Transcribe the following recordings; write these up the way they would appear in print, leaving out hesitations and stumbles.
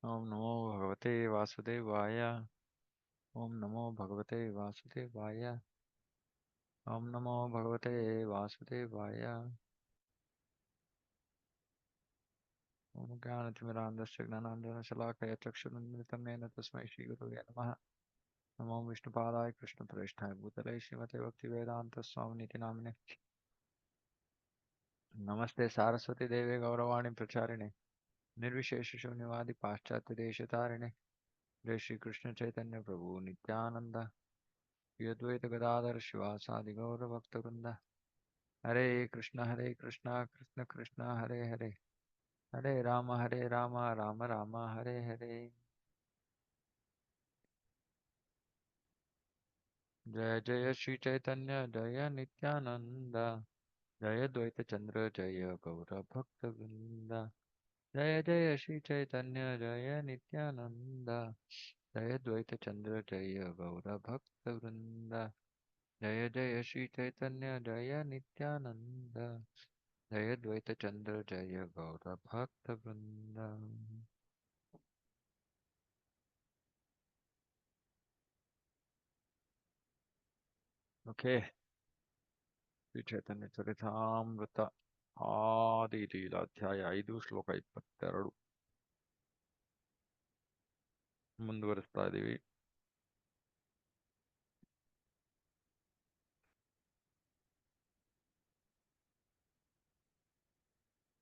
ओम नमो भगवते वासुदेवाय। ओम नमो भगवते वासुदेवाय। ओम नमो भगवते वासुदेवाय। ओम ज्ञानतिमिरान्धस्य ज्ञानाञ्जनशलाकया चक्षुरुन्मिलितं येन तस्मै श्रीगुरवे नमः। नमो विष्णुपादाय कृष्णप्रेष्ठाय भूतले श्रीमते भक्तिवेदान्तस्वामिनिति नामिने। नमस्ते सारस्वती देवे गौरवाणी प्रचारिणे निर्विशेषशून्यवादी पाश्चात्यदेशतारिणे। जय श्री कृष्ण चैतन्य प्रभु नित्यानंद। श्री अद्वैत गदाधर शिवासादि गौर भक्तवृंद। हरे कृष्ण कृष्ण कृष्ण हरे हरे। हरे राम राम राम हरे हरे। जय जय श्री चैतन्य जय नित्यानंद। जय द्वैत चंद्र जय गौर भक्त वृंद। जय जय श्री चैतन्य जय नित्यानंद। जय द्वैत चंद्र जय गौर भक्त वृंद। जय जय श्री चैतन्य जय नित्यानंद। जय द्वैत चंद्र जय गौर भक्त वृंद। ओके। ಶ್ರೀ ಚೈತನ್ಯ ಚರಿತಾಮೃತ ಆದಿ ಲೀಲಾ ಅಧ್ಯಾಯ 5 ಶ್ಲೋಕ 22 ಮುಂದುವರಿಸ್ತಾ ಇದ್ದೀವಿ.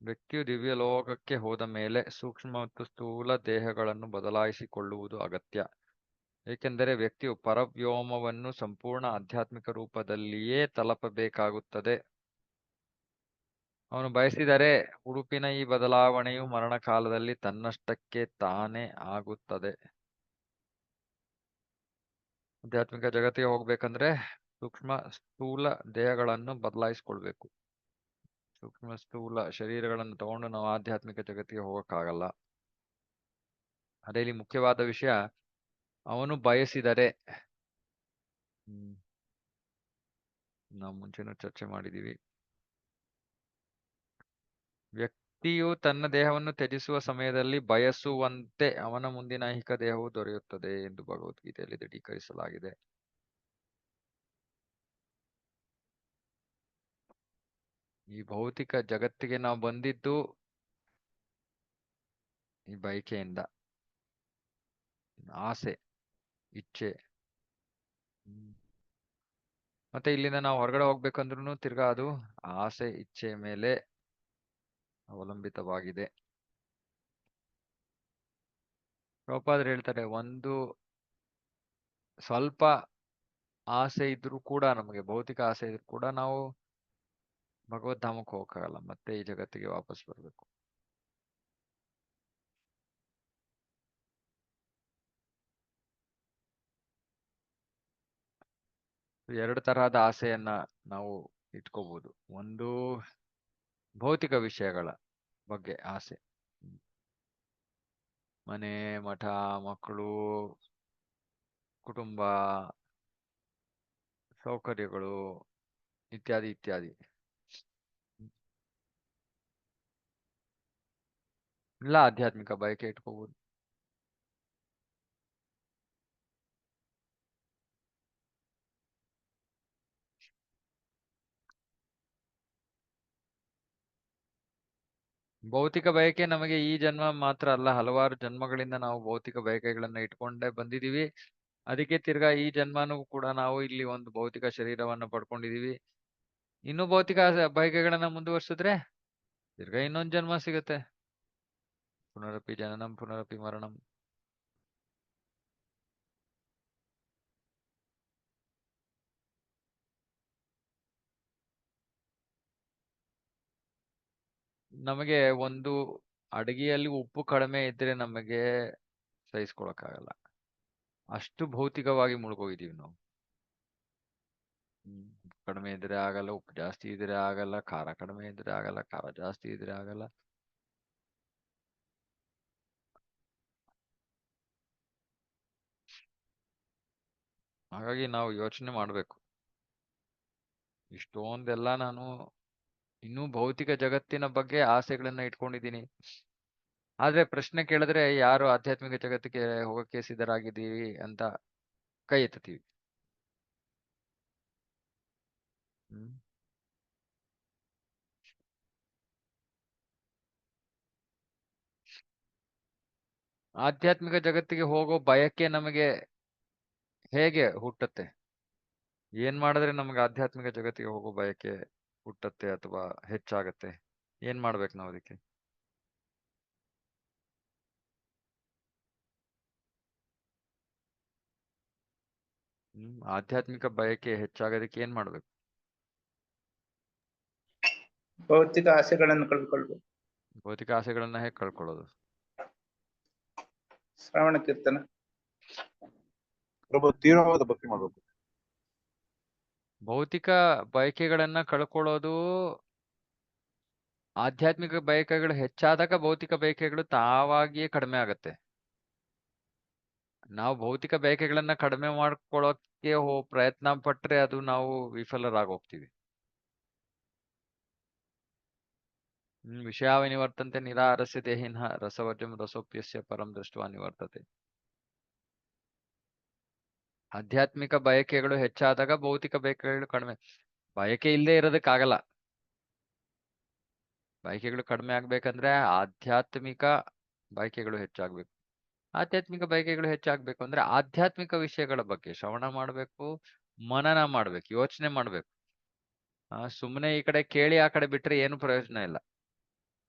ವ್ಯಕ್ತಿಯು ದಿವ್ಯ ಲೋಕಕ್ಕೆ ಹೋದ ಮೇಲೆ ಸೂಕ್ಷ್ಮ ಮತ್ತು ಸ್ಥೂಲ ದೇಹಗಳನ್ನು ಬದಲಾಯಿಸಿಕೊಳ್ಳುವುದು ಅಗತ್ಯ. ಏಕೆಂದರೆ ವ್ಯಕ್ತಿಯು ಪರವ್ಯೋಮವನ್ನು ಸಂಪೂರ್ಣ ಆಧ್ಯಾತ್ಮಿಕ ರೂಪದಲ್ಲಿಯೇ ತಲುಪಬೇಕಾಗುತ್ತದೆ. ಅವನು ಬಯಸಿದರೆ ಉಡುಪಿನ ಈ ಬದಲಾವಣೆಯು ಮರಣಕಾಲದಲ್ಲಿ ತನ್ನಷ್ಟಕ್ಕೆ ತಾನೇ ಆಗುತ್ತದೆ. ಆಧ್ಯಾತ್ಮಿಕ ಜಗತ್ತಿಗೆ ಹೋಗ್ಬೇಕಂದ್ರೆ ಸೂಕ್ಷ್ಮ ಸ್ಥೂಲ ದೇಹಗಳನ್ನು ಬದಲಾಯಿಸ್ಕೊಳ್ಬೇಕು. ಸೂಕ್ಷ್ಮ ಸ್ಥೂಲ ಶರೀರಗಳನ್ನು ತಗೊಂಡು ನಾವು ಆಧ್ಯಾತ್ಮಿಕ ಜಗತ್ತಿಗೆ ಹೋಗಕ್ಕಾಗಲ್ಲ. ಅದೇ ಇಲ್ಲಿ ಮುಖ್ಯವಾದ ವಿಷಯ, ಅವನು ಬಯಸಿದರೆ. ನಾವು ಮುಂಚೆನೂ ಚರ್ಚೆ ಮಾಡಿದೀವಿ. ವ್ಯಕ್ತಿಯು ತನ್ನ ದೇಹವನ್ನು ತ್ಯಜಿಸುವ ಸಮಯದಲ್ಲಿ ಬಯಸುವಂತೆ ಅವನ ಮುಂದಿನ ಐಹಿಕ ದೇಹವು ದೊರೆಯುತ್ತದೆ ಎಂದು ಭಗವದ್ಗೀತೆಯಲ್ಲಿ ದೃಢೀಕರಿಸಲಾಗಿದೆ. ಈ ಭೌತಿಕ ಜಗತ್ತಿಗೆ ನಾವು ಬಂದಿದ್ದು ಈ ಬಯಕೆಯಿಂದ, ಆಸೆ, ಇಚ್ಛೆ. ಮತ್ತೆ ಇಲ್ಲಿಂದ ನಾವು ಹೊರಗಡೆ ಹೋಗ್ಬೇಕಂದ್ರೂ ತಿರ್ಗಾ ಅದು ಆಸೆ ಇಚ್ಛೆ ಮೇಲೆ ಅವಲಂಬಿತವಾಗಿದೆ. ಪ್ರಭುಪಾದರು ಹೇಳ್ತಾರೆ, ಒಂದು ಸ್ವಲ್ಪ ಆಸೆ ಇದ್ರೂ ಕೂಡ, ನಮಗೆ ಭೌತಿಕ ಆಸೆ ಇದ್ರೂ ಕೂಡ ನಾವು ಭಗವದ್ಧಾಮಕ್ಕೆ ಹೋಗಕ್ಕಾಗಲ್ಲ, ಮತ್ತೆ ಈ ಜಗತ್ತಿಗೆ ವಾಪಸ್ ಬರ್ಬೇಕು. ಎರಡು ತರಹದ ಆಸೆಯನ್ನ ನಾವು ಇಟ್ಕೋಬಹುದು. ಒಂದು ಭೌತಿಕ ವಿಷಯಗಳ ಬಗ್ಗೆ ಆಸೆ, ಮನೆ, ಮಠ, ಮಕ್ಕಳು, ಕುಟುಂಬ, ಸೌಕರ್ಯಗಳು ಇತ್ಯಾದಿ ಇತ್ಯಾದಿ. ಇಲ್ಲ ಆಧ್ಯಾತ್ಮಿಕ ಬಯಕೆ ಇಟ್ಕೋಬಹುದು. ಭೌತಿಕ ಬಯಕೆ ನಮಗೆ ಈ ಜನ್ಮ ಮಾತ್ರ ಅಲ್ಲ, ಹಲವಾರು ಜನ್ಮಗಳಿಂದ ನಾವು ಭೌತಿಕ ಬಯಕೆಗಳನ್ನ ಇಟ್ಕೊಂಡೇ ಬಂದಿದೀವಿ. ಅದಕ್ಕೆ ತಿರ್ಗಾ ಈ ಜನ್ಮನೂ ಕೂಡ ನಾವು ಇಲ್ಲಿ ಒಂದು ಭೌತಿಕ ಶರೀರವನ್ನ ಪಡ್ಕೊಂಡಿದೀವಿ. ಇನ್ನು ಭೌತಿಕ ಬಯಕೆಗಳನ್ನ ಮುಂದುವರ್ಸಿದ್ರೆ ತಿರ್ಗಾ ಇನ್ನೊಂದ್ ಜನ್ಮ ಸಿಗುತ್ತೆ. ಪುನರಪಿ ಜನನಂ ಪುನರಪಿ ಮರಣಂ. ನಮಗೆ ಒಂದು ಅಡಿಗೆಯಲ್ಲಿ ಉಪ್ಪು ಕಡಿಮೆ ಇದ್ರೆ ನಮಗೆ ಸಹಿಸ್ಕೊಳಕ್ಕಾಗಲ್ಲ. ಅಷ್ಟು ಭೌತಿಕವಾಗಿ ಮುಳುಗೋಗಿದೀವಿ ನಾವು. ಉಪ್ಪು ಕಡಿಮೆ ಇದ್ರೆ ಆಗಲ್ಲ, ಉಪ್ಪು ಜಾಸ್ತಿ ಇದ್ರೆ ಆಗಲ್ಲ, ಖಾರ ಕಡಿಮೆ ಇದ್ರೆ ಆಗಲ್ಲ, ಖಾರ ಜಾಸ್ತಿ ಇದ್ರೆ ಆಗಲ್ಲ. ಹಾಗಾಗಿ ನಾವು ಯೋಚನೆ ಮಾಡ್ಬೇಕು. ಇಷ್ಟೊಂದೆಲ್ಲ ನಾನು ಇನ್ನೂ ಭೌತಿಕ ಜಗತ್ತಿನ ಬಗ್ಗೆ ಆಸೆಗಳನ್ನ ಇಟ್ಕೊಂಡಿದ್ದೀನಿ. ಆದ್ರೆ ಪ್ರಶ್ನೆ ಕೇಳಿದ್ರೆ ಯಾರು ಆಧ್ಯಾತ್ಮಿಕ ಜಗತ್ತಿಗೆ ಹೋಗಕ್ಕೆ ಸಿದ್ಧರಾಗಿದ್ದೀವಿ ಅಂತ ಕೈ ಎತ್ತುತ್ತೀವಿ. ಹ್ಮ್ ಆಧ್ಯಾತ್ಮಿಕ ಜಗತ್ತಿಗೆ ಹೋಗೋ ಬಯಕೆ ನಮಗೆ ಹೇಗೆ ಹುಟ್ಟುತ್ತೆ? ಏನ್ ಮಾಡಿದ್ರೆ ನಮ್ಗೆ ಆಧ್ಯಾತ್ಮಿಕ ಜಗತ್ತಿಗೆ ಹೋಗೋ ಬಯಕೆ ಹುಟ್ಟುತ್ತೆ ಅಥವಾ ಹೆಚ್ಚಾಗತ್ತೆ? ಏನ್ ಮಾಡ್ಬೇಕು ನಾವು ಅದಕ್ಕೆ? ಆಧ್ಯಾತ್ಮಿಕ ಬಯಕೆ ಹೆಚ್ಚಾಗೋದಕ್ಕೆ ಏನ್ ಮಾಡ್ಬೇಕು? ಭೌತಿಕ ಆಸೆಗಳನ್ನು ಕಳ್ಕೊಳ್ಬೇಕು. ಭೌತಿಕ ಆಸೆಗಳನ್ನ ಹೇಗೆ ಕಳ್ಕೊಳ್ಳೋದು? ಶ್ರವಣ ಕೀರ್ತನ. ಪ್ರಭು ತೀವ್ರವಾದ ಭಕ್ತಿ ಮಾಡ್ಬೇಕು. ಭೌತಿಕ ಬಯಕೆಗಳನ್ನ ಕಳ್ಕೊಳ್ಳೋದು ಆಧ್ಯಾತ್ಮಿಕ ಬಯಕೆಗಳು ಹೆಚ್ಚಾದಾಗ ಭೌತಿಕ ಬಯಕೆಗಳು ತಾವಾಗಿಯೇ ಕಡಿಮೆ ಆಗತ್ತೆ. ನಾವು ಭೌತಿಕ ಬಯಕೆಗಳನ್ನ ಕಡಿಮೆ ಮಾಡ್ಕೊಳ್ಳೋಕೆ ಪ್ರಯತ್ನ ಪಟ್ರೆ ಅದು ನಾವು ವಿಫಲರಾಗೋಗ್ತೀವಿ. ವಿಷಯಾವಿನಿವರ್ತಂತೆ ನಿರಾರಸ್ಯ ದೇಹಿನಃ ರಸವರ್ಜಂ ರಸೋಪ್ಯಸ್ಯ ಪರಂ ದೃಷ್ಟ್ವಾ ನಿವರ್ತತೆ. ಆಧ್ಯಾತ್ಮಿಕ ಬಯಕೆಗಳು ಹೆಚ್ಚಾದಾಗ ಭೌತಿಕ ಬಯಕೆಗಳು ಕಡಿಮೆ. ಬಯಕೆ ಇಲ್ಲದೆ ಇರೋದಕ್ಕಾಗಲ್ಲ. ಬಯಕೆಗಳು ಕಡಿಮೆ ಆಗ್ಬೇಕಂದ್ರೆ ಆಧ್ಯಾತ್ಮಿಕ ಬಯಕೆಗಳು ಹೆಚ್ಚಾಗ್ಬೇಕು. ಆಧ್ಯಾತ್ಮಿಕ ಬಯಕೆಗಳು ಹೆಚ್ಚಾಗ್ಬೇಕು ಅಂದ್ರೆ ಆಧ್ಯಾತ್ಮಿಕ ವಿಷಯಗಳ ಬಗ್ಗೆ ಶ್ರವಣ ಮಾಡ್ಬೇಕು, ಮನನ ಮಾಡ್ಬೇಕು, ಯೋಚನೆ ಮಾಡ್ಬೇಕು. ಸುಮ್ಮನೆ ಈ ಕಡೆ ಕೇಳಿ ಆ ಕಡೆ ಬಿಟ್ರೆ ಏನು ಪ್ರಯೋಜನ ಇಲ್ಲ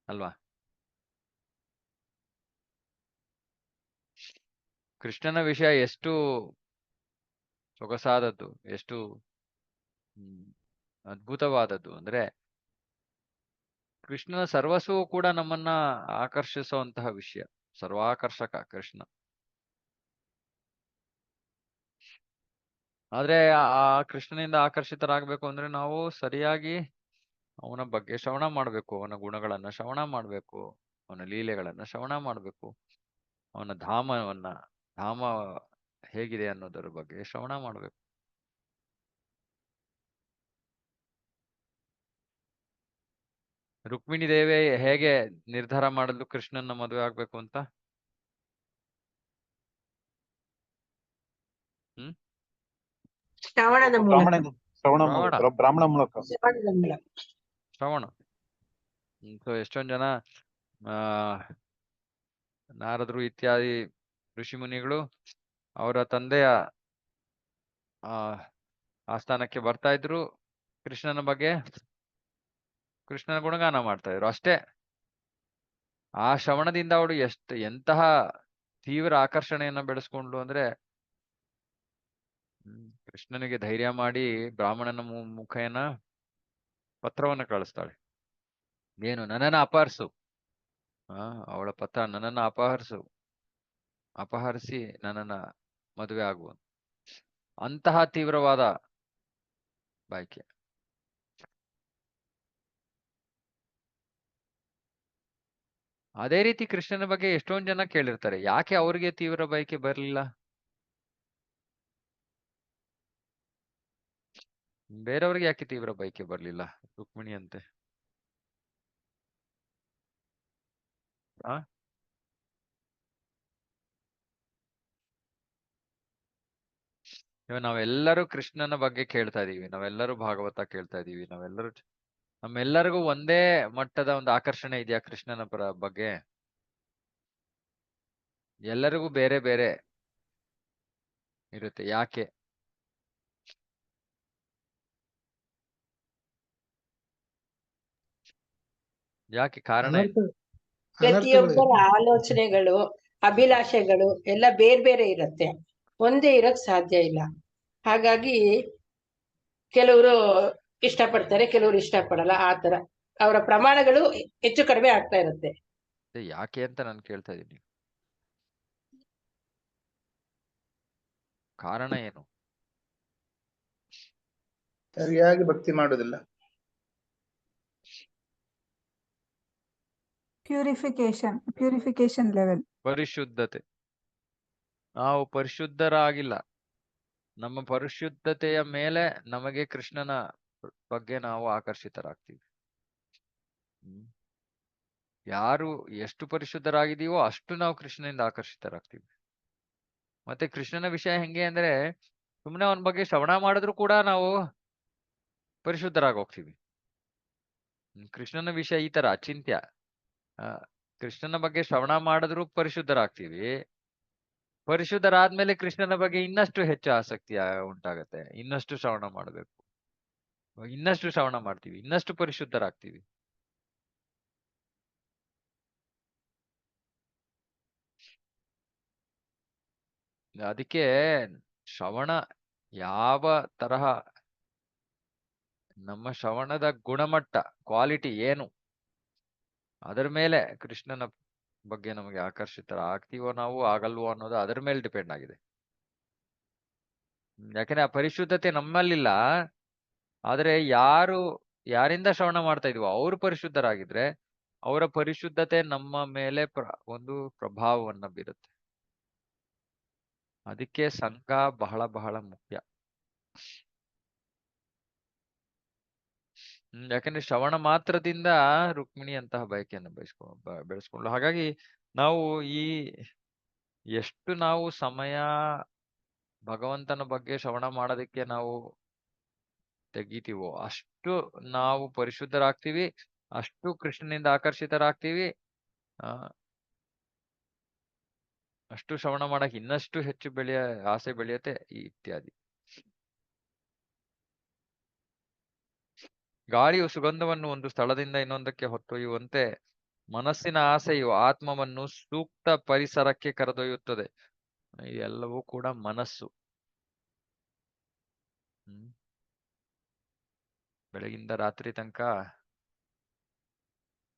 ಅಲ್ವಾ? ಕೃಷ್ಣನ ವಿಷಯ ಎಷ್ಟು ಸೊಗಸಾದದ್ದು, ಎಷ್ಟು ಅದ್ಭುತವಾದದ್ದು ಅಂದ್ರೆ ಕೃಷ್ಣನ ಸರ್ವಸ್ವವು ಕೂಡ ನಮ್ಮನ್ನ ಆಕರ್ಷಿಸುವಂತಹ ವಿಷಯ. ಸರ್ವಾಕರ್ಷಕ ಕೃಷ್ಣ. ಆದ್ರೆ ಆ ಕೃಷ್ಣನಿಂದ ಆಕರ್ಷಿತರಾಗಬೇಕು ಅಂದ್ರೆ ನಾವು ಸರಿಯಾಗಿ ಅವನ ಬಗ್ಗೆ ಶ್ರವಣ ಮಾಡ್ಬೇಕು, ಅವನ ಗುಣಗಳನ್ನ ಶ್ರವಣ ಮಾಡ್ಬೇಕು, ಅವನ ಲೀಲೆಗಳನ್ನ ಶ್ರವಣ ಮಾಡ್ಬೇಕು, ಅವನ ಧಾಮ ಹೇಗಿದೆ ಅನ್ನೋದರ ಬಗ್ಗೆ ಶ್ರವಣ ಮಾಡ್ಬೇಕು. ರುಕ್ಮಿಣಿ ದೇವಿ ಹೇಗೆ ನಿರ್ಧಾರ ಮಾಡಲು ಕೃಷ್ಣನ ಮದುವೆ ಆಗ್ಬೇಕು ಅಂತ? ಶ್ರವಣದ ಮೂಲಕ. ಬ್ರಾಹ್ಮಣ ಮೂಲಕ. ಶ್ರವಣ. ಸೊ ಎಷ್ಟೊಂದ್ ಜನ ನಾರದರು ಇತ್ಯಾದಿ ಋಷಿ ಮುನಿಗಳು ಅವರ ತಂದೆಯ ಆಸ್ಥಾನಕ್ಕೆ ಬರ್ತಾ ಇದ್ರು, ಕೃಷ್ಣನ ಬಗ್ಗೆ ಕೃಷ್ಣನ ಗುಣಗಾನ ಮಾಡ್ತಾ ಇದ್ರು ಅಷ್ಟೇ. ಆ ಶ್ರವಣದಿಂದ ಅವಳು ಎಂತಹ ತೀವ್ರ ಆಕರ್ಷಣೆಯನ್ನ ಬೆಳೆಸ್ಕೊಂಡ್ಲು ಅಂದ್ರೆ ಕೃಷ್ಣನಿಗೆ ಧೈರ್ಯ ಮಾಡಿ ಬ್ರಾಹ್ಮಣನ ಮುಖೇನ ಪತ್ರವನ್ನ ಕಳಿಸ್ತಾಳೆ. ಏನು, ನನ್ನನ್ನ ಅಪಹರಿಸು. ಅವಳ ಪತ್ರ, ನನ್ನನ್ನ ಅಪಹರಿಸಿ ನನ್ನನ್ನ ಮದುವೆ ಆಗುವ ಅಂತಹ ತೀವ್ರವಾದ ಬಯಕೆ. ಅದೇ ರೀತಿ ಕೃಷ್ಣನ ಬಗ್ಗೆ ಎಷ್ಟೊಂದ್ ಜನ ಕೇಳಿರ್ತಾರೆ, ಯಾಕೆ ಅವ್ರಿಗೆ ತೀವ್ರ ಬಯಕೆ ಬರ್ಲಿಲ್ಲ? ಬೇರೆಯವ್ರಿಗೆ ಯಾಕೆ ತೀವ್ರ ಬಯಕೆ ಬರ್ಲಿಲ್ಲ ರುಕ್ಮಿಣಿ ಅಂತೆ? ಇವಾಗ ನಾವೆಲ್ಲರೂ ಕೃಷ್ಣನ ಬಗ್ಗೆ ಕೇಳ್ತಾ ಇದೀವಿ, ನಾವೆಲ್ಲರೂ ಭಾಗವತ ಕೇಳ್ತಾ ಇದೀವಿ, ನಮ್ಮೆಲ್ಲರಿಗೂ ಒಂದೇ ಮಟ್ಟದ ಒಂದು ಆಕರ್ಷಣೆ ಇದೆಯಾ ಕೃಷ್ಣನ ಬಗ್ಗೆ? ಎಲ್ಲರಿಗೂ ಬೇರೆ ಬೇರೆ ಇರುತ್ತೆ. ಯಾಕೆ? ಕಾರಣ ಪ್ರತಿಯೊಬ್ಬರ ಆಲೋಚನೆಗಳು, ಅಭಿಲಾಷೆಗಳು ಎಲ್ಲ ಬೇರೆ ಬೇರೆ ಇರುತ್ತೆ, ಒಂದೇ ಇರಕ್ ಸಾಧ್ಯ ಇಲ್ಲ. ಹಾಗಾಗಿ ಕೆಲವರು ಇಷ್ಟಪಡ್ತಾರೆ, ಕೆಲವರು ಇಷ್ಟಪಡಲ್ಲ. ಆತರ ಅವರ ಪ್ರಮಾಣಗಳು ಹೆಚ್ಚು ಕಡಿಮೆ ಆಗ್ತಾ ಇರುತ್ತೆ. ಯಾಕೆ ಅಂತ ನಾನು ಕೇಳ್ತಾ ಇದ್ದೀನಿ. ಕಾರಣ ಏನು? ಸರಿಯಾಗಿ ಭಕ್ತಿ ಮಾಡುವುದಿಲ್ಲ. ಪ್ಯೂರಿಫಿಕೇಶನ್ ಲೆವೆಲ್, ಪರಿಶುದ್ಧತೆ. ನಾವು ಪರಿಶುದ್ಧರಾಗಿಲ್ಲ. ನಮ್ಮ ಪರಿಶುದ್ಧತೆಯ ಮೇಲೆ ನಮಗೆ ಕೃಷ್ಣನ ಬಗ್ಗೆ ನಾವು ಆಕರ್ಷಿತರಾಗ್ತೀವಿ. ಯಾರು ಎಷ್ಟು ಪರಿಶುದ್ಧರಾಗಿದೀವೋ ಅಷ್ಟು ನಾವು ಕೃಷ್ಣನಿಂದ ಆಕರ್ಷಿತರಾಗ್ತೀವಿ. ಮತ್ತೆ ಕೃಷ್ಣನ ವಿಷಯ ಹೆಂಗೆ ಅಂದ್ರೆ ಸುಮ್ಮನೆ ಅವನ ಬಗ್ಗೆ ಶ್ರವಣ ಮಾಡಿದ್ರು ಕೂಡ ನಾವು ಪರಿಶುದ್ಧರಾಗಿ ಹೋಗ್ತೀವಿ. ಕೃಷ್ಣನ ವಿಷಯ ಈ ತರ ಅಚಿಂತ್ಯ. ಕೃಷ್ಣನ ಬಗ್ಗೆ ಶ್ರವಣ ಮಾಡಿದ್ರು ಪರಿಶುದ್ಧರಾಗ್ತೀವಿ. ಪರಿಶುದ್ಧರಾದ್ಮೇಲೆ ಕೃಷ್ಣನ ಬಗ್ಗೆ ಇನ್ನಷ್ಟು ಹೆಚ್ಚು ಆಸಕ್ತಿ ಉಂಟಾಗತ್ತೆ. ಇನ್ನಷ್ಟು ಶ್ರವಣ ಮಾಡ್ಬೇಕು, ಇನ್ನಷ್ಟು ಶ್ರವಣ ಮಾಡ್ತೀವಿ, ಇನ್ನಷ್ಟು ಪರಿಶುದ್ಧರಾಗ್ತೀವಿ. ಅದಕ್ಕೆ ಶ್ರವಣ ಯಾವ ತರಹ ನಮ್ಮ ಶ್ರವಣದ ಗುಣಮಟ್ಟ, ಕ್ವಾಲಿಟಿ ಏನು, ಅದರ ಮೇಲೆ ಕೃಷ್ಣನ ಬಗ್ಗೆ ನಮಗೆ ಆಕರ್ಷಿತರ ಆಗ್ತೀವೋ ನಾವು ಆಗಲ್ವೋ ಅನ್ನೋದು ಅದರ ಮೇಲೆ ಡಿಪೆಂಡ್ ಆಗಿದೆ. ಯಾಕಂದ್ರೆ ಆ ಪರಿಶುದ್ಧತೆ ನಮ್ಮಲ್ಲಿಲ್ಲ. ಆದ್ರೆ ಯಾರಿಂದ ಶ್ರವಣ ಮಾಡ್ತಾ ಇದೀವೋ ಅವರು ಪರಿಶುದ್ಧರಾಗಿದ್ರೆ ಅವರ ಪರಿಶುದ್ಧತೆ ನಮ್ಮ ಮೇಲೆ ಒಂದು ಪ್ರಭಾವವನ್ನ ಬೀರುತ್ತೆ. ಅದಕ್ಕೆ ಸಂಘ ಬಹಳ ಬಹಳ ಮುಖ್ಯ. ಯಾಕಂದ್ರೆ ಶ್ರವಣ ಮಾತ್ರದಿಂದ ರುಕ್ಮಿಣಿ ಅಂತಹ ಬಯಕೆಯನ್ನು ಬೆಳೆಸ್ಕೊಂಡು ಹಾಗಾಗಿ ನಾವು ಎಷ್ಟು ನಾವು ಸಮಯ ಭಗವಂತನ ಬಗ್ಗೆ ಶ್ರವಣ ಮಾಡೋದಕ್ಕೆ ನಾವು ತೆಗಿತೀವೋ ಅಷ್ಟು ನಾವು ಪರಿಶುದ್ಧರಾಗ್ತೀವಿ, ಅಷ್ಟು ಕೃಷ್ಣನಿಂದ ಆಕರ್ಷಿತರಾಗ್ತೀವಿ. ಅಷ್ಟು ಶ್ರವಣ ಮಾಡಕ್ ಇನ್ನಷ್ಟು ಹೆಚ್ಚು ಆಸೆ ಬೆಳೆಯುತ್ತೆ ಇತ್ಯಾದಿ. ಗಾಳಿಯು ಸುಗಂಧವನ್ನು ಒಂದು ಸ್ಥಳದಿಂದ ಇನ್ನೊಂದಕ್ಕೆ ಹೊತ್ತೊಯ್ಯುವಂತೆ ಮನಸ್ಸಿನ ಆಸೆಯು ಆತ್ಮವನ್ನು ಸೂಕ್ತ ಪರಿಸರಕ್ಕೆ ಕರೆದೊಯ್ಯುತ್ತದೆ. ಎಲ್ಲವೂ ಕೂಡ ಮನಸ್ಸು. ಬೆಳಗಿಂದ ರಾತ್ರಿ ತನಕ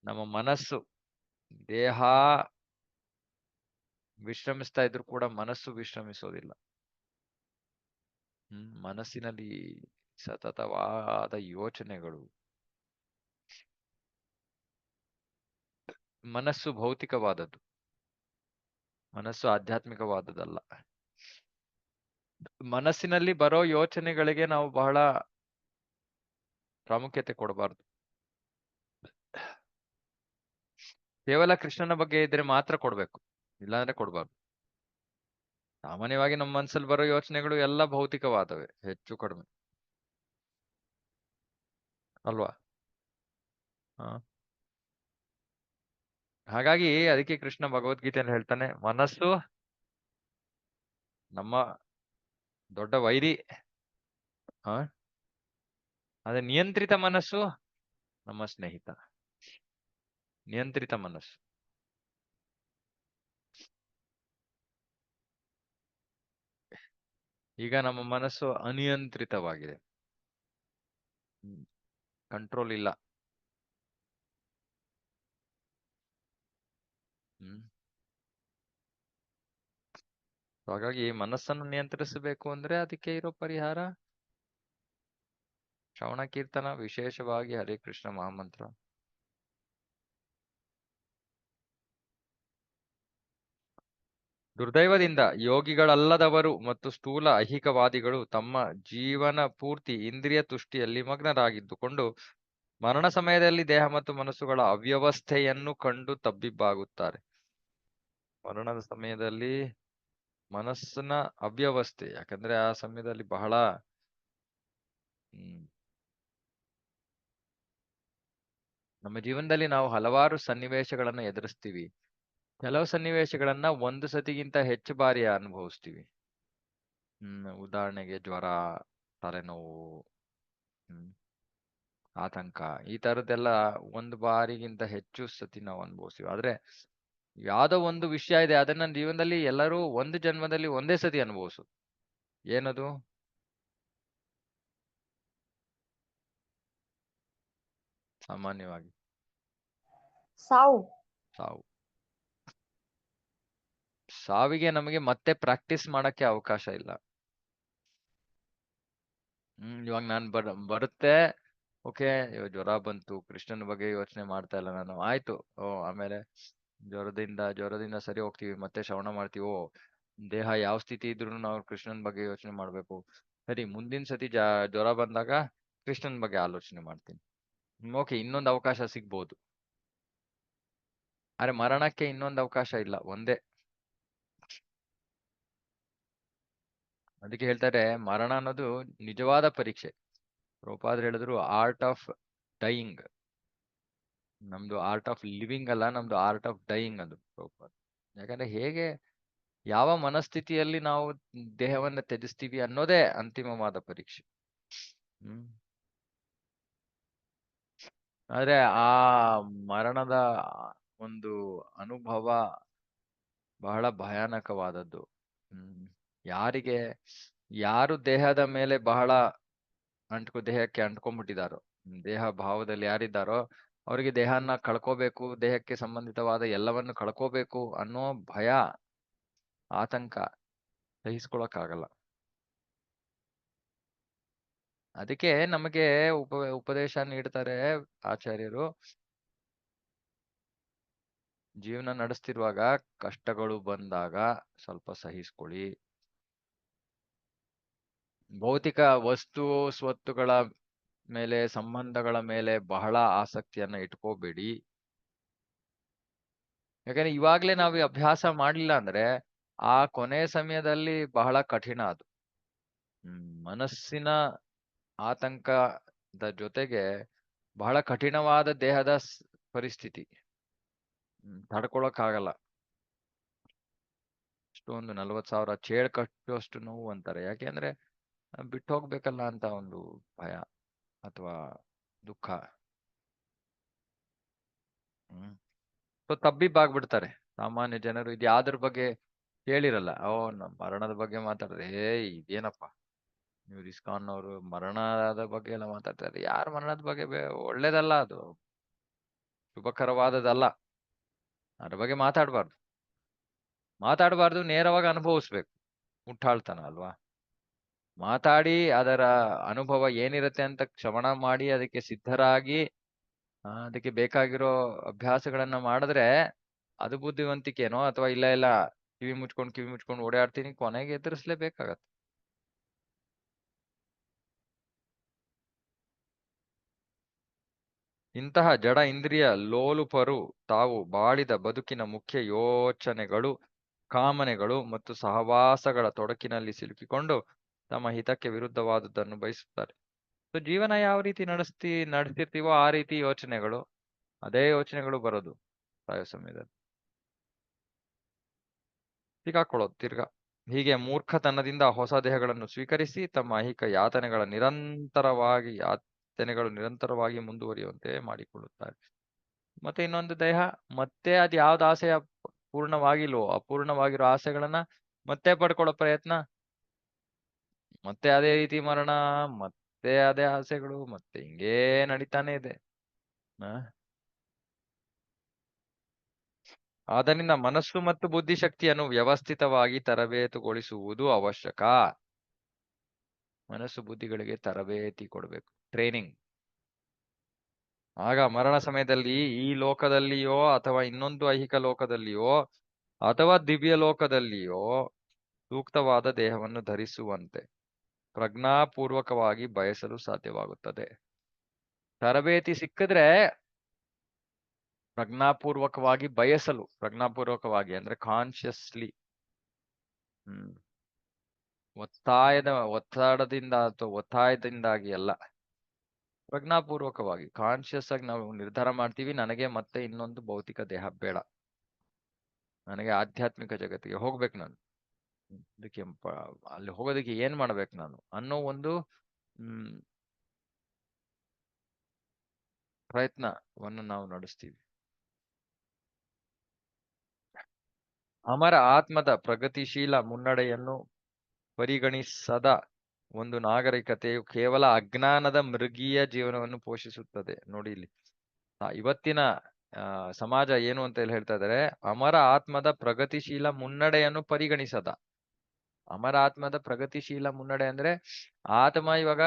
ನಮ್ಮ ಮನಸ್ಸು, ದೇಹ ವಿಶ್ರಮಿಸ್ತಾ ಇದ್ರು ಕೂಡ ಮನಸ್ಸು ವಿಶ್ರಮಿಸೋದಿಲ್ಲ. ಮನಸ್ಸಿನಲ್ಲಿ ಸತತವಾದ ಯೋಚನೆಗಳು. ಮನಸ್ಸು ಭೌತಿಕವಾದದ್ದು, ಮನಸ್ಸು ಆಧ್ಯಾತ್ಮಿಕವಾದದ್ದಲ್ಲ. ಮನಸ್ಸಿನಲ್ಲಿ ಬರೋ ಯೋಚನೆಗಳಿಗೆ ನಾವು ಬಹಳ ಪ್ರಾಮುಖ್ಯತೆ ಕೊಡಬಾರ್ದು. ಕೇವಲ ಕೃಷ್ಣನ ಬಗ್ಗೆ ಇದ್ರೆ ಮಾತ್ರ ಕೊಡ್ಬೇಕು, ಇಲ್ಲಾಂದ್ರೆ ಕೊಡ್ಬಾರ್ದು. ಸಾಮಾನ್ಯವಾಗಿ ನಮ್ಮ ಮನಸ್ಸಲ್ಲಿ ಬರೋ ಯೋಚನೆಗಳು ಎಲ್ಲ ಭೌತಿಕವಾದವೆ, ಹೆಚ್ಚು ಕಡಿಮೆ ಅಲ್ವಾ? ಹಾಗಾಗಿ ಅದಕ್ಕೆ ಕೃಷ್ಣ ಭಗವದ್ಗೀತೆಯಲ್ಲಿ ಹೇಳ್ತಾನೆ, ಮನಸ್ಸು ನಮ್ಮ ದೊಡ್ಡ ವೈರಿ. ಅದೇ ನಿಯಂತ್ರಿತ ಮನಸ್ಸು ನಮ್ಮ ಸ್ನೇಹಿತ. ನಿಯಂತ್ರಿತ ಮನಸ್ಸು. ಈಗ ನಮ್ಮ ಮನಸ್ಸು ಅನಿಯಂತ್ರಿತವಾಗಿದೆ, ಕಂಟ್ರೋಲ್ ಇಲ್ಲ. ಹಾಗಾಗಿ ಮನಸ್ಸನ್ನು ನಿಯಂತ್ರಿಸಬೇಕು ಅಂದ್ರೆ ಅದಕ್ಕೆ ಇರೋ ಪರಿಹಾರ ಶ್ರವಣ ಕೀರ್ತನ, ವಿಶೇಷವಾಗಿ ಹರೇ ಕೃಷ್ಣ ಮಹಾಮಂತ್ರ. ದುರ್ದೈವದಿಂದ ಯೋಗಿಗಳಲ್ಲದವರು ಮತ್ತು ಸ್ಥೂಲ ಐಹಿಕವಾದಿಗಳು ತಮ್ಮ ಜೀವನ ಪೂರ್ತಿ ಇಂದ್ರಿಯ ತುಷ್ಟಿಯಲ್ಲಿ ಮಗ್ನರಾಗಿದ್ದುಕೊಂಡು ಮರಣ ಸಮಯದಲ್ಲಿ ದೇಹ ಮತ್ತು ಮನಸ್ಸುಗಳ ಅವ್ಯವಸ್ಥೆಯನ್ನು ಕಂಡು ತಬ್ಬಿಬ್ಬಾಗುತ್ತಾರೆ. ಮರಣದ ಸಮಯದಲ್ಲಿ ಮನಸ್ಸಿನ ಅವ್ಯವಸ್ಥೆ, ಯಾಕಂದ್ರೆ ಆ ಸಮಯದಲ್ಲಿ ಬಹಳ ನಮ್ಮ ಜೀವನದಲ್ಲಿ ನಾವು ಹಲವಾರು ಸನ್ನಿವೇಶಗಳನ್ನು ಎದುರಿಸ್ತೀವಿ. ಕೆಲವು ಸನ್ನಿವೇಶಗಳನ್ನ ಒಂದು ಸತಿಗಿಂತ ಹೆಚ್ಚು ಬಾರಿ ಅನುಭವಿಸ್ತೀವಿ. ಉದಾಹರಣೆಗೆ ಜ್ವರ, ತಲೆನೋವು, ಆತಂಕ, ಈ ತರದ್ದೆಲ್ಲ ಒಂದು ಬಾರಿಗಿಂತ ಹೆಚ್ಚು ಸತಿ ನಾವು ಅನುಭವಿಸ್ತೀವಿ. ಆದ್ರೆ ಯಾವ್ದೋ ಒಂದು ವಿಷಯ ಇದೆ, ಅದನ್ನ ಜೀವನದಲ್ಲಿ ಎಲ್ಲರೂ ಒಂದು ಜನ್ಮದಲ್ಲಿ ಒಂದೇ ಸತಿ ಅನುಭವಿಸು. ಏನದು? ಸಾಮಾನ್ಯವಾಗಿ ಸಾವು. ಸಾವಿಗೆ ನಮಗೆ ಮತ್ತೆ ಪ್ರಾಕ್ಟೀಸ್ ಮಾಡಕ್ಕೆ ಅವಕಾಶ ಇಲ್ಲ. ಇವಾಗ ನಾನು ಬರುತ್ತೆ, ಓಕೆ ಜ್ವರ ಬಂತು, ಕೃಷ್ಣನ ಬಗ್ಗೆ ಯೋಚನೆ ಮಾಡ್ತಾ ಇಲ್ಲ ನಾನು, ಆಯ್ತು. ಆಮೇಲೆ ಜ್ವರದಿಂದ ಸರಿ ಹೋಗ್ತೀವಿ, ಮತ್ತೆ ಶ್ರವಣ ಮಾಡ್ತೀವಿ. ದೇಹ ಯಾವ ಸ್ಥಿತಿ ಇದ್ರು ನಾವು ಕೃಷ್ಣನ್ ಬಗ್ಗೆ ಯೋಚನೆ ಮಾಡ್ಬೇಕು. ಸರಿ, ಮುಂದಿನ ಸತಿ ಜ್ವರ ಬಂದಾಗ ಕೃಷ್ಣನ್ ಬಗ್ಗೆ ಆಲೋಚನೆ ಮಾಡ್ತೀನಿ. ಓಕೆ, ಇನ್ನೊಂದು ಅವಕಾಶ ಸಿಗ್ಬೋದು. ಆದ್ರೆ ಮರಣಕ್ಕೆ ಇನ್ನೊಂದು ಅವಕಾಶ ಇಲ್ಲ, ಒಂದೇ. ಅದಕ್ಕೆ ಹೇಳ್ತಾರೆ ಮರಣ ಅನ್ನೋದು ನಿಜವಾದ ಪರೀಕ್ಷೆ. ಪ್ರಭುಪಾದರು ಹೇಳಿದ್ರು ಆರ್ಟ್ ಆಫ್ ಡೈಯಿಂಗ್. ನಮ್ದು ಆರ್ಟ್ ಆಫ್ ಲಿವಿಂಗ್ ಅಲ್ಲ, ನಮ್ದು ಆರ್ಟ್ ಆಫ್ ಡೈಯಿಂಗ್ ಅದು ಪ್ರಭುಪಾದ. ಯಾಕಂದ್ರೆ ಹೇಗೆ ಯಾವ ಮನಸ್ಥಿತಿಯಲ್ಲಿ ನಾವು ದೇಹವನ್ನ ತ್ಯಜಿಸ್ತೀವಿ ಅನ್ನೋದೇ ಅಂತಿಮವಾದ ಪರೀಕ್ಷೆ. ಆದ್ರೆ ಆ ಮರಣದ ಒಂದು ಅನುಭವ ಬಹಳ ಭಯಾನಕವಾದದ್ದು. ಯಾರು ದೇಹದ ಮೇಲೆ ಬಹಳ ದೇಹಕ್ಕೆ ಅಂಟ್ಕೊಂಡ್ಬಿಟ್ಟಿದಾರೋ, ದೇಹ ಭಾವದಲ್ಲಿ ಯಾರಿದ್ದಾರೋ ಅವರಿಗೆ ದೇಹನ ಕಳ್ಕೋಬೇಕು, ದೇಹಕ್ಕೆ ಸಂಬಂಧಿತವಾದ ಎಲ್ಲವನ್ನು ಕಳ್ಕೋಬೇಕು ಅನ್ನೋ ಭಯ, ಆತಂಕ ಸಹಿಸ್ಕೊಳಕ್ಕಾಗಲ್ಲ. ಅದಕ್ಕೆ ನಮಗೆ ಉಪದೇಶ ನೀಡ್ತಾರೆ ಆಚಾರ್ಯರು. ಜೀವನ ನಡೆಸ್ತಿರುವಾಗ ಕಷ್ಟಗಳು ಬಂದಾಗ ಸ್ವಲ್ಪ ಸಹಿಸ್ಕೊಳ್ಳಿ. ಭೌತಿಕ ವಸ್ತು ಸ್ವತ್ತುಗಳ ಮೇಲೆ, ಸಂಬಂಧಗಳ ಮೇಲೆ ಬಹಳ ಆಸಕ್ತಿಯನ್ನ ಇಟ್ಕೋಬೇಡಿ. ಯಾಕಂದ್ರೆ ಇವಾಗ್ಲೇ ನಾವು ಈ ಅಭ್ಯಾಸ ಮಾಡ್ಲಿಲ್ಲ ಅಂದ್ರೆ ಆ ಕೊನೆ ಸಮಯದಲ್ಲಿ ಬಹಳ ಕಠಿಣ ಅದು. ಮನಸ್ಸಿನ ಆತಂಕದ ಜೊತೆಗೆ ಬಹಳ ಕಠಿಣವಾದ ದೇಹದ ಪರಿಸ್ಥಿತಿ, ತಡ್ಕೊಳಕ್ಕಾಗಲ್ಲ. ಅಷ್ಟೊಂದು 40,000 ಚೇಳು ಕಟ್ಟುವಷ್ಟು ನೋವು ಅಂತಾರೆ. ಯಾಕೆಂದ್ರೆ ಬಿಟ್ಟು ಹೋಗ್ಬೇಕಲ್ಲ ಅಂತ ಒಂದು ಭಯ ಅಥವಾ ದುಃಖ. ತಬ್ಬಿಬ್ಬಾಗ್ಬಿಡ್ತಾರೆ ಸಾಮಾನ್ಯ ಜನರು. ಇದು ಯಾವ್ದ್ರ ಬಗ್ಗೆ ಕೇಳಿರಲ್ಲ. ನಮ್ಮ ಮರಣದ ಬಗ್ಗೆ ಮಾತಾಡಿದ್ರೆ ಇದೇನಪ್ಪ ನೀವು ಇಸ್ಕಾನ್ ಅವರು ಮರಣದ ಬಗ್ಗೆ ಎಲ್ಲ ಮಾತಾಡ್ತಾರೆ. ಯಾರ ಮರಣದ ಬಗ್ಗೆ ಒಳ್ಳೇದಲ್ಲ, ಅದು ಶುಭಕರವಾದದಲ್ಲ. ಅದ್ರ ಬಗ್ಗೆ ಮಾತಾಡಬಾರ್ದು, ನೇರವಾಗಿ ಅನುಭವಿಸ್ಬೇಕು. ಮುಟ್ಟಾಳ್ತನ ಅಲ್ವಾ. ಮಾತಾಡಿ ಅದರ ಅನುಭವ ಏನಿರುತ್ತೆ ಅಂತ ಶ್ರವಣ ಮಾಡಿ ಅದಕ್ಕೆ ಸಿದ್ಧರಾಗಿ ಅದಕ್ಕೆ ಬೇಕಾಗಿರೋ ಅಭ್ಯಾಸಗಳನ್ನ ಮಾಡಿದ್ರೆ ಅದು ಬುದ್ಧಿವಂತಿಕೆನೋ, ಅಥವಾ ಇಲ್ಲ ಕಿವಿ ಮುಚ್ಕೊಂಡು ಓಡಾಡ್ತೀನಿ, ಕೊನೆಗೆ ಎದುರಿಸ್ಲೇಬೇಕಾಗತ್ತೆ. ಇಂತಹ ಜಡ ಇಂದ್ರಿಯ ಲೋಲುಪರು ತಾವು ಬಾಳಿದ ಬದುಕಿನ ಮುಖ್ಯ ಯೋಚನೆಗಳು, ಕಾಮನೆಗಳು ಮತ್ತು ಸಹವಾಸಗಳ ತೊಡಕಿನಲ್ಲಿ ಸಿಲುಕಿಕೊಂಡು ತಮ್ಮ ಹಿತಕ್ಕೆ ವಿರುದ್ಧವಾದದ್ದನ್ನು ಬಯಸುತ್ತಾರೆ. ಜೀವನ ಯಾವ ರೀತಿ ನಡೆಸ್ತಿರ್ತೀವೋ ಆ ರೀತಿ ಯೋಚನೆಗಳು, ಅದೇ ಯೋಚನೆಗಳು ಬರೋದು ಸಾಯೋ ಸಮಯದಲ್ಲಿ. ಸಿಕ್ಕಾಕೊಳ್ಳೋದು ತಿರ್ಗಾ. ಹೀಗೆ ಮೂರ್ಖತನದಿಂದ ಹೊಸ ದೇಹಗಳನ್ನು ಸ್ವೀಕರಿಸಿ ತಮ್ಮ ಐಹಿಕ ಯಾತನೆಗಳು ನಿರಂತರವಾಗಿ ಮುಂದುವರಿಯುವಂತೆ ಮಾಡಿಕೊಳ್ಳುತ್ತಾರೆ. ಮತ್ತೆ ಇನ್ನೊಂದು ದೇಹ, ಮತ್ತೆ ಅದು ಯಾವ್ದು ಆಸೆಯ ಪೂರ್ಣವಾಗಿಲ್ವೋ ಅಪೂರ್ಣವಾಗಿರೋ ಆಸೆಗಳನ್ನ ಮತ್ತೆ ಪಡ್ಕೊಳ್ಳೋ ಪ್ರಯತ್ನ, ಮತ್ತೆ ಅದೇ ರೀತಿ ಮರಣ, ಮತ್ತೆ ಅದೇ ಆಸೆಗಳು, ಮತ್ತೆ ಹಿಂಗೇ ನಡೀತಾನೆ ಇದೆ. ಆದ್ದರಿಂದ ಮನಸ್ಸು ಮತ್ತು ಬುದ್ಧಿಶಕ್ತಿಯನ್ನು ವ್ಯವಸ್ಥಿತವಾಗಿ ತರಬೇತುಗೊಳಿಸುವುದು ಅವಶ್ಯಕ. ಮನಸ್ಸು ಬುದ್ಧಿಗಳಿಗೆ ತರಬೇತಿ ಕೊಡಬೇಕು, ಟ್ರೈನಿಂಗ್. ಆಗ ಮರಣ ಸಮಯದಲ್ಲಿ ಈ ಲೋಕದಲ್ಲಿಯೋ ಅಥವಾ ಇನ್ನೊಂದು ಐಹಿಕ ಲೋಕದಲ್ಲಿಯೋ ಅಥವಾ ದಿವ್ಯ ಲೋಕದಲ್ಲಿಯೋ ಸೂಕ್ತವಾದ ದೇಹವನ್ನು ಧರಿಸುವಂತೆ ಪ್ರಜ್ಞಾಪೂರ್ವಕವಾಗಿ ಬಯಸಲು ಸಾಧ್ಯವಾಗುತ್ತದೆ. ತರಬೇತಿ ಸಿಕ್ಕಿದ್ರೆ ಪ್ರಜ್ಞಾಪೂರ್ವಕವಾಗಿ ಬಯಸಲು, ಪ್ರಜ್ಞಾಪೂರ್ವಕವಾಗಿ ಅಂದ್ರೆ ಕಾನ್ಶಿಯಸ್ಲಿ, ಒತ್ತಡದಿಂದ ಅಥವಾ ಒತ್ತಾಯದಿಂದಾಗಿ ಅಲ್ಲ, ಪ್ರಜ್ಞಾಪೂರ್ವಕವಾಗಿ ಕಾನ್ಶಿಯಸ್ ಆಗಿ ನಾವು ನಿರ್ಧಾರ ಮಾಡ್ತೀವಿ, ನನಗೆ ಮತ್ತೆ ಇನ್ನೊಂದು ಭೌತಿಕ ದೇಹ ಬೇಡ, ನನಗೆ ಆಧ್ಯಾತ್ಮಿಕ ಜಗತ್ತಿಗೆ ಹೋಗ್ಬೇಕು, ನಾನು ಅದಕ್ಕೆ ಅಲ್ಲಿ ಹೋಗೋದಕ್ಕೆ ಏನ್ ಮಾಡ್ಬೇಕು ನಾನು ಅನ್ನೋ ಒಂದು ಪ್ರಯತ್ನವನ್ನು ನಾವು ನಡೆಸ್ತೀವಿ. ಅಮರ ಆತ್ಮದ ಪ್ರಗತಿಶೀಲ ಮುನ್ನಡೆಯನ್ನು ಪರಿಗಣಿಸದ ಒಂದು ನಾಗರಿಕತೆಯು ಕೇವಲ ಅಜ್ಞಾನದ ಮೃಗೀಯ ಜೀವನವನ್ನು ಪೋಷಿಸುತ್ತದೆ. ನೋಡಿ ಇಲ್ಲಿ ಇವತ್ತಿನ ಸಮಾಜ ಏನು ಅಂತ ಹೇಳ್ತಾ ಇದ್ದಾರೆ, ಅಮರ ಆತ್ಮದ ಪ್ರಗತಿಶೀಲ ಮುನ್ನಡೆಯನ್ನು ಪರಿಗಣಿಸದ. ಅಮರ ಆತ್ಮದ ಪ್ರಗತಿಶೀಲ ಮುನ್ನಡೆ ಅಂದ್ರೆ ಆತ್ಮ ಇವಾಗ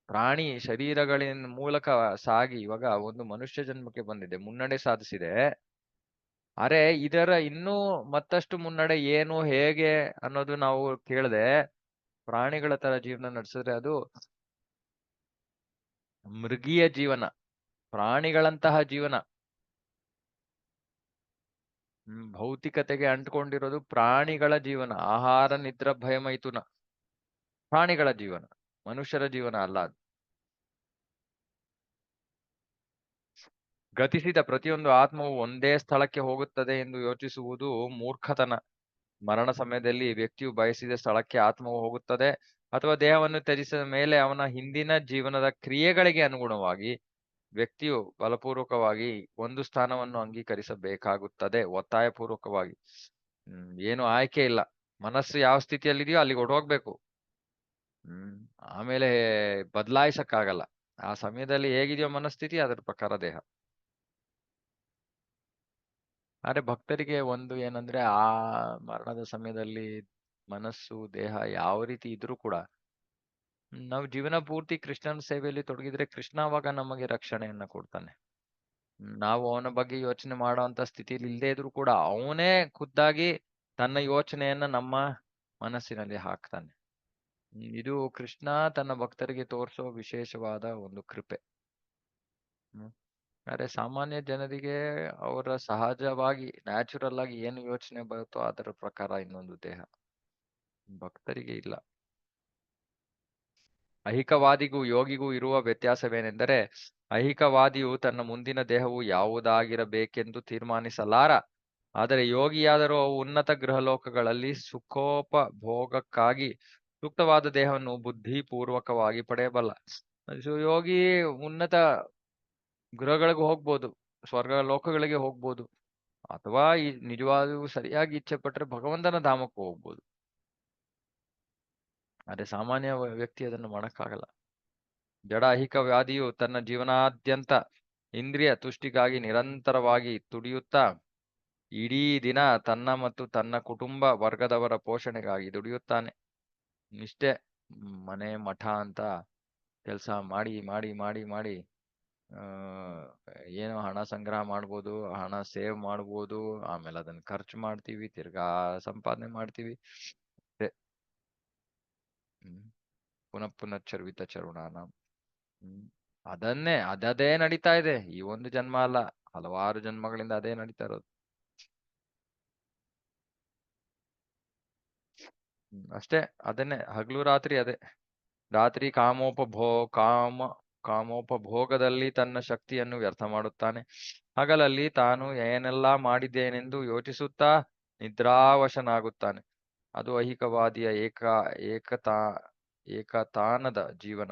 ಪ್ರಾಣಿ ಶರೀರಗಳಿನ ಮೂಲಕ ಸಾಗಿ ಇವಾಗ ಒಂದು ಮನುಷ್ಯ ಜನ್ಮಕ್ಕೆ ಬಂದಿದೆ, ಮುನ್ನಡೆ ಸಾಧಿಸಿದೆ. ಅರೆ ಇದರ ಇನ್ನೂ ಮತ್ತಷ್ಟು ಮುನ್ನಡೆ ಏನು, ಹೇಗೆ ಅನ್ನೋದು ನಾವು ಕೇಳದೆ ಪ್ರಾಣಿಗಳ ತರ ಜೀವನ ನಡೆಸಿದ್ರೆ ಅದು ಮೃಗೀಯ ಜೀವನ, ಪ್ರಾಣಿಗಳಂತಹ ಜೀವನ. ಭೌತಿಕತೆಗೆ ಅಂಟ್ಕೊಂಡಿರೋದು ಪ್ರಾಣಿಗಳ ಜೀವನ, ಆಹಾರ ನಿದ್ರ ಭಯ ಮೈಥುನ, ಪ್ರಾಣಿಗಳ ಜೀವನ, ಮನುಷ್ಯರ ಜೀವನ ಅಲ್ಲ ಅದು. ಗತಿಸಿದ ಪ್ರತಿಯೊಂದು ಆತ್ಮವು ಒಂದೇ ಸ್ಥಳಕ್ಕೆ ಹೋಗುತ್ತದೆ ಎಂದು ಯೋಚಿಸುವುದು ಮೂರ್ಖತನ. ಮರಣ ಸಮಯದಲ್ಲಿ ವ್ಯಕ್ತಿಯು ಬಯಸಿದ ಸ್ಥಳಕ್ಕೆ ಆತ್ಮವು ಹೋಗುತ್ತದೆ, ಅಥವಾ ದೇಹವನ್ನು ತ್ಯಜಿಸಿದ ಮೇಲೆ ಅವನ ಹಿಂದಿನ ಜೀವನದ ಕ್ರಿಯೆಗಳಿಗೆ ಅನುಗುಣವಾಗಿ ವ್ಯಕ್ತಿಯು ಬಲಪೂರ್ವಕವಾಗಿ ಒಂದು ಸ್ಥಾನವನ್ನು ಅಂಗೀಕರಿಸಬೇಕಾಗುತ್ತದೆ, ಒತ್ತಾಯಪೂರ್ವಕವಾಗಿ. ಏನು ಆಯ್ಕೆ ಇಲ್ಲ. ಮನಸ್ಸು ಯಾವ ಸ್ಥಿತಿಯಲ್ಲಿದೆಯೋ ಅಲ್ಲಿಗೆ ಹೊರಟೋಗ್ಬೇಕು. ಆಮೇಲೆ ಬದಲಾಯಿಸಕ್ಕಾಗಲ್ಲ. ಆ ಸಮಯದಲ್ಲಿ ಹೇಗಿದೆಯೋ ಮನಸ್ಥಿತಿ, ಅದರ ಪ್ರಕಾರ ದೇಹ. ಆದ್ರೆ ಭಕ್ತರಿಗೆ ಒಂದು ಏನಂದ್ರೆ, ಆ ಮರಣದ ಸಮಯದಲ್ಲಿ ಮನಸ್ಸು ದೇಹ ಯಾವ ರೀತಿ ಇದ್ರೂ ಕೂಡ ನಾವು ಜೀವನ ಪೂರ್ತಿ ಕೃಷ್ಣನ ಸೇವೆಯಲ್ಲಿ ತೊಡಗಿದ್ರೆ ಕೃಷ್ಣ ಅವಾಗ ನಮಗೆ ರಕ್ಷಣೆಯನ್ನ ಕೊಡ್ತಾನೆ. ನಾವು ಅವನ ಬಗ್ಗೆ ಯೋಚನೆ ಮಾಡುವಂತ ಸ್ಥಿತಿಯಲ್ಲಿ ಇಲ್ಲದೆ ಇದ್ರೂ ಕೂಡ ಅವನೇ ಖುದ್ದಾಗಿ ತನ್ನ ಯೋಚನೆಯನ್ನ ನಮ್ಮ ಮನಸ್ಸಿನಲ್ಲಿ ಹಾಕ್ತಾನೆ. ಇದು ಕೃಷ್ಣ ತನ್ನ ಭಕ್ತರಿಗೆ ತೋರಿಸೋ ವಿಶೇಷವಾದ ಒಂದು ಕೃಪೆ. ಆದ್ರೆ ಸಾಮಾನ್ಯ ಜನರಿಗೆ ಅವರ ಸಹಜವಾಗಿ ನ್ಯಾಚುರಲ್ ಆಗಿ ಏನು ಯೋಚನೆ ಬರುತ್ತೋ ಅದರ ಪ್ರಕಾರ ಇನ್ನೊಂದು ದೇಹ. ಭಕ್ತರಿಗೆ ಇಲ್ಲ. ಐಹಿಕವಾದಿಗೂ ಯೋಗಿಗೂ ಇರುವ ವ್ಯತ್ಯಾಸವೇನೆಂದರೆ, ಐಹಿಕವಾದಿಯು ತನ್ನ ಮುಂದಿನ ದೇಹವು ಯಾವುದಾಗಿರಬೇಕೆಂದು ತೀರ್ಮಾನಿಸಲಾರ. ಆದರೆ ಯೋಗಿಯಾದರೂ ಅವು ಉನ್ನತ ಗೃಹಲೋಕಗಳಲ್ಲಿ ಸುಖೋಪಭೋಗಕ್ಕಾಗಿ ಸೂಕ್ತವಾದ ದೇಹವನ್ನು ಬುದ್ಧಿಪೂರ್ವಕವಾಗಿ ಪಡೆಯಬಲ್ಲ. ಯೋಗಿ ಉನ್ನತ ಗೃಹಗಳಿಗೆ ಹೋಗ್ಬೋದು, ಸ್ವರ್ಗ ಲೋಕಗಳಿಗೆ ಹೋಗ್ಬೋದು, ಅಥವಾ ಈ ನಿಜವಾದ ಸರಿಯಾಗಿ ಇಚ್ಛೆ ಪಟ್ರೆ ಭಗವಂತನ ಧಾಮಕ್ಕೂ ಹೋಗ್ಬೋದು. ಆದ್ರೆ ಸಾಮಾನ್ಯ ವ್ಯಕ್ತಿ ಅದನ್ನು ಮಾಡಕ್ಕಾಗಲ್ಲ. ಜಡ ಐಹಿಕವಾದಿಯು ತನ್ನ ಜೀವನಾದ್ಯಂತ ಇಂದ್ರಿಯ ತುಷ್ಟಿಗಾಗಿ ನಿರಂತರವಾಗಿ ದುಡಿಯುತ್ತಾ ಇಡೀ ದಿನ ತನ್ನ ಮತ್ತು ತನ್ನ ಕುಟುಂಬ ವರ್ಗದವರ ಪೋಷಣೆಗಾಗಿ ದುಡಿಯುತ್ತಾನೆ. ಇಷ್ಟೇ ಮನೆ ಮಠ ಅಂತ ಕೆಲಸ ಮಾಡಿ ಮಾಡಿ ಮಾಡಿ ಮಾಡಿ ಏನೋ ಹಣ ಸಂಗ್ರಹ ಮಾಡ್ಬೋದು, ಹಣ ಸೇವ್ ಮಾಡ್ಬೋದು, ಆಮೇಲೆ ಅದನ್ನ ಖರ್ಚು ಮಾಡ್ತೀವಿ, ತಿರ್ಗಾ ಸಂಪಾದನೆ ಮಾಡ್ತೀವಿ. ಪುನಃ ಪುನಃ ಚರ್ವಿತ ಚರುಣಾನ. ಅದೇ ನಡೀತಾ ಇದೆ. ಈ ಒಂದು ಜನ್ಮ ಅಲ್ಲ, ಹಲವಾರು ಜನ್ಮಗಳಿಂದ ಅದೇ ನಡೀತಾ ಇರೋದು. ಅಷ್ಟೇ, ಅದನ್ನೇ ಹಗಲು ರಾತ್ರಿ ಅದೇ. ರಾತ್ರಿ ಕಾಮೋಪಭೋಗದಲ್ಲಿ ತನ್ನ ಶಕ್ತಿಯನ್ನು ವ್ಯರ್ಥ ಮಾಡುತ್ತಾನೆ. ಹಗಲಲ್ಲಿ ತಾನು ಏನೆಲ್ಲಾ ಮಾಡಿದ್ದೇನೆಂದು ಯೋಚಿಸುತ್ತಾ ನಿದ್ರಾವಶನಾಗುತ್ತಾನೆ. ಅದು ಐಹಿಕವಾದಿಯ ಏಕತಾನದ ಜೀವನ.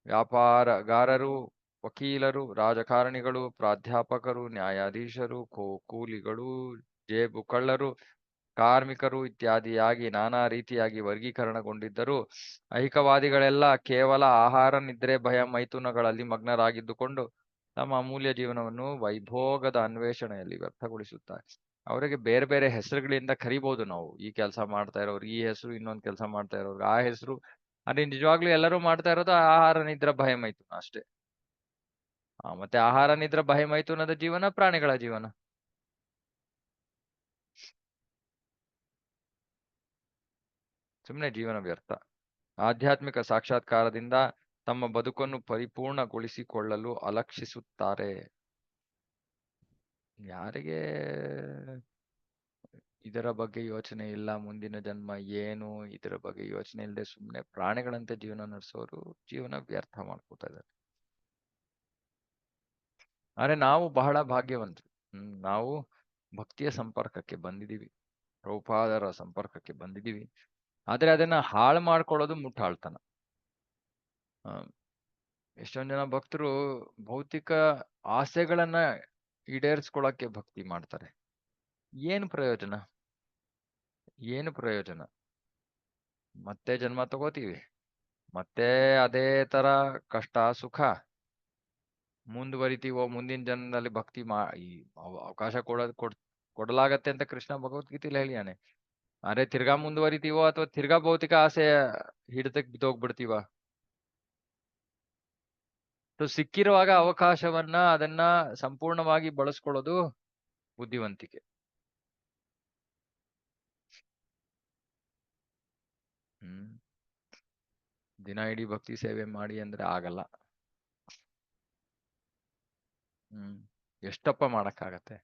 ವ್ಯಾಪಾರಗಾರರು, ವಕೀಲರು, ರಾಜಕಾರಣಿಗಳು, ಪ್ರಾಧ್ಯಾಪಕರು, ನ್ಯಾಯಾಧೀಶರು, ಕೂಲಿಗಳು, ಜೇಬು ಕಳ್ಳರು, ಕಾರ್ಮಿಕರು ಇತ್ಯಾದಿಯಾಗಿ ನಾನಾ ರೀತಿಯಾಗಿ ವರ್ಗೀಕರಣಗೊಂಡಿದ್ದರೂ ಐಹಿಕವಾದಿಗಳೆಲ್ಲ ಕೇವಲ ಆಹಾರ, ನಿದ್ರೆ, ಭಯ, ಮೈಥುನಗಳಲ್ಲಿ ಮಗ್ನರಾಗಿದ್ದುಕೊಂಡು ತಮ್ಮ ಅಮೂಲ್ಯ ಜೀವನವನ್ನು ವೈಭೋಗದ ಅನ್ವೇಷಣೆಯಲ್ಲಿ ವ್ಯರ್ಥಗೊಳಿಸುತ್ತಾರೆ. ಅವರಿಗೆ ಬೇರೆ ಬೇರೆ ಹೆಸರುಗಳಿಂದ ಕರಿಬಹುದು ನಾವು. ಈ ಕೆಲಸ ಮಾಡ್ತಾ ಇರೋರು ಈ ಹೆಸರು, ಇನ್ನೊಂದು ಕೆಲಸ ಮಾಡ್ತಾ ಇರೋರು ಆ ಹೆಸರು. ಅದೇ ನಿಜವಾಗ್ಲೂ ಎಲ್ಲರೂ ಮಾಡ್ತಾ ಇರೋದು ಆಹಾರ, ನಿದ್ರೆ, ಭಯ, ಮೈಥುನ ಅಷ್ಟೇ. ಮತ್ತೆ ಆಹಾರ, ನಿದ್ರೆ, ಭಯ, ಮೈಥುನದ ಜೀವನ ಪ್ರಾಣಿಗಳ ಜೀವನ. ಸುಮ್ಮನೆ ಜೀವನ ವ್ಯರ್ಥ. ಆಧ್ಯಾತ್ಮಿಕ ಸಾಕ್ಷಾತ್ಕಾರದಿಂದ ತಮ್ಮ ಬದುಕನ್ನು ಪರಿಪೂರ್ಣಗೊಳಿಸಿಕೊಳ್ಳಲು ಅಲಕ್ಷಿಸುತ್ತಾರೆ. ಯಾರಿಗೆ ಇದರ ಬಗ್ಗೆ ಯೋಚನೆ ಇಲ್ಲ, ಮುಂದಿನ ಜನ್ಮ ಏನು, ಇದರ ಬಗ್ಗೆ ಯೋಚನೆ ಇಲ್ಲದೆ ಸುಮ್ಮನೆ ಪ್ರಾಣಿಗಳಂತೆ ಜೀವನ ನಡೆಸೋರು ಜೀವನ ವ್ಯರ್ಥ ಮಾಡ್ಕೊತಾ ಇದ್ದಾರೆ. ಆದ್ರೆ ನಾವು ಬಹಳ ಭಾಗ್ಯವಂತರು. ನಾವು ಭಕ್ತಿಯ ಸಂಪರ್ಕಕ್ಕೆ ಬಂದಿದ್ದೀವಿ, ಪ್ರಭುಪಾದರ ಸಂಪರ್ಕಕ್ಕೆ ಬಂದಿದ್ದೀವಿ. ಆದ್ರೆ ಅದನ್ನ ಹಾಳು ಮಾಡ್ಕೊಳ್ಳೋದು ಮುಟ್ಟಾಳ್ತನ. ಎಷ್ಟೊಂದ್ ಜನ ಭಕ್ತರು ಭೌತಿಕ ಆಸೆಗಳನ್ನ ಈಡೇರಿಸ್ಕೊಳಕ್ಕೆ ಭಕ್ತಿ ಮಾಡ್ತಾರೆ. ಏನು ಪ್ರಯೋಜನ? ಏನು ಪ್ರಯೋಜನ? ಮತ್ತೆ ಜನ್ಮ ತಗೋತೀವಿ, ಮತ್ತೆ ಅದೇ ತರ ಕಷ್ಟ ಸುಖ ಮುಂದುವರಿತೀವೋ. ಮುಂದಿನ ಜನ್ಮದಲ್ಲಿ ಭಕ್ತಿ ಈ ಅವಕಾಶ ಕೊಡಲಾಗತ್ತೆ ಅಂತ ಕೃಷ್ಣ ಭಗವದ್ಗೀತೆಯಲ್ಲಿ ಹೇಳಿಯಾನೆ. ಆದ್ರೆ ತಿರ್ಗಾ ಮುಂದುವರಿತೀವೋ ಅಥವಾ ತಿರ್ಗಾ ಭೌತಿಕ ಆಸೆ ಹಿಡಿತಕ್ಕೆ ಬಿದ್ದೋಗ್ಬಿಡ್ತೀವ? ಸಿಕ್ಕಿರುವಾಗ ಅವಕಾಶವನ್ನ ಅದನ್ನ ಸಂಪೂರ್ಣವಾಗಿ ಬಳಸ್ಕೊಳ್ಳೋದು ಬುದ್ಧಿವಂತಿಕೆ. ದಿನ ಇಡೀ ಭಕ್ತಿ ಸೇವೆ ಮಾಡಿ ಅಂದ್ರೆ ಆಗಲ್ಲ. ಎಷ್ಟಪ್ಪ ಮಾಡಕ್ಕಾಗತ್ತೆ?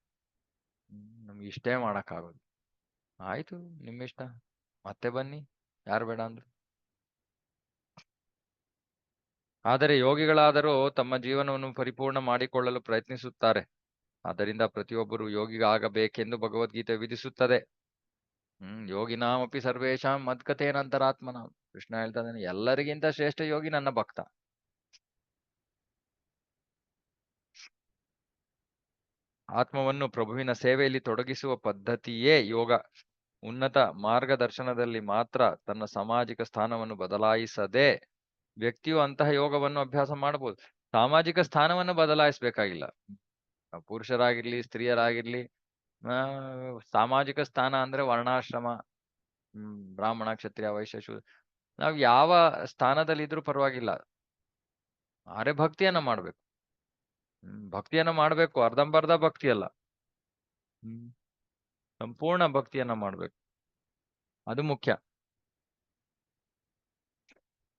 ನಮ್ಗೆ ಇಷ್ಟೇ ಮಾಡಕ್ಕಾಗೋದು. ಆಯ್ತು, ನಿಮ್ಮಿಷ್ಟ, ಮತ್ತೆ ಬನ್ನಿ, ಯಾರು ಬೇಡ ಅಂದ್ರು. ಆದರೆ ಯೋಗಿಗಳಾದರೂ ತಮ್ಮ ಜೀವನವನ್ನು ಪರಿಪೂರ್ಣ ಮಾಡಿಕೊಳ್ಳಲು ಪ್ರಯತ್ನಿಸುತ್ತಾರೆ. ಆದ್ದರಿಂದ ಪ್ರತಿಯೊಬ್ಬರು ಯೋಗಿಗಾಗಬೇಕೆಂದು ಭಗವದ್ಗೀತೆ ವಿಧಿಸುತ್ತದೆ. ಯೋಗಿನಾಮಪಿ ಸರ್ವೇಶಾಂ ಮದ್ಗತೇನಂತರಾತ್ಮನ. ಕೃಷ್ಣ ಹೇಳ್ತಾ ಇದ್ದಾನೆ, ಎಲ್ಲರಿಗಿಂತ ಶ್ರೇಷ್ಠ ಯೋಗಿ ನನ್ನ ಭಕ್ತ. ಆತ್ಮವನ್ನು ಪ್ರಭುವಿನ ಸೇವೆಯಲ್ಲಿ ತೊಡಗಿಸುವ ಪದ್ಧತಿಯೇ ಯೋಗ. ಉನ್ನತ ಮಾರ್ಗದರ್ಶನದಲ್ಲಿ ಮಾತ್ರ ತನ್ನ ಸಾಮಾಜಿಕ ಸ್ಥಾನವನ್ನು ಬದಲಾಯಿಸದೆ ವ್ಯಕ್ತಿಯು ಅಂತಹ ಯೋಗವನ್ನು ಅಭ್ಯಾಸ ಮಾಡಬಹುದು. ಸಾಮಾಜಿಕ ಸ್ಥಾನವನ್ನು ಬದಲಾಯಿಸಬೇಕಾಗಿಲ್ಲ. ಪುರುಷರಾಗಿರ್ಲಿ, ಸ್ತ್ರೀಯರಾಗಿರ್ಲಿ, ಸಾಮಾಜಿಕ ಸ್ಥಾನ ಅಂದ್ರೆ ವರ್ಣಾಶ್ರಮ, ಬ್ರಾಹ್ಮಣ, ಕ್ಷತ್ರಿಯ, ವೈಶ್ಯ, ಶೂದ್ರ, ನಾವು ಯಾವ ಸ್ಥಾನದಲ್ಲಿದ್ರೂ ಪರವಾಗಿಲ್ಲ. ಆದ್ರೆ ಭಕ್ತಿಯನ್ನ ಮಾಡ್ಬೇಕು. ಭಕ್ತಿಯನ್ನ ಮಾಡ್ಬೇಕು, ಅರ್ಧಂಬರ್ಧ ಭಕ್ತಿ ಅಲ್ಲ, ಸಂಪೂರ್ಣ ಭಕ್ತಿಯನ್ನ ಮಾಡ್ಬೇಕು. ಅದು ಮುಖ್ಯ.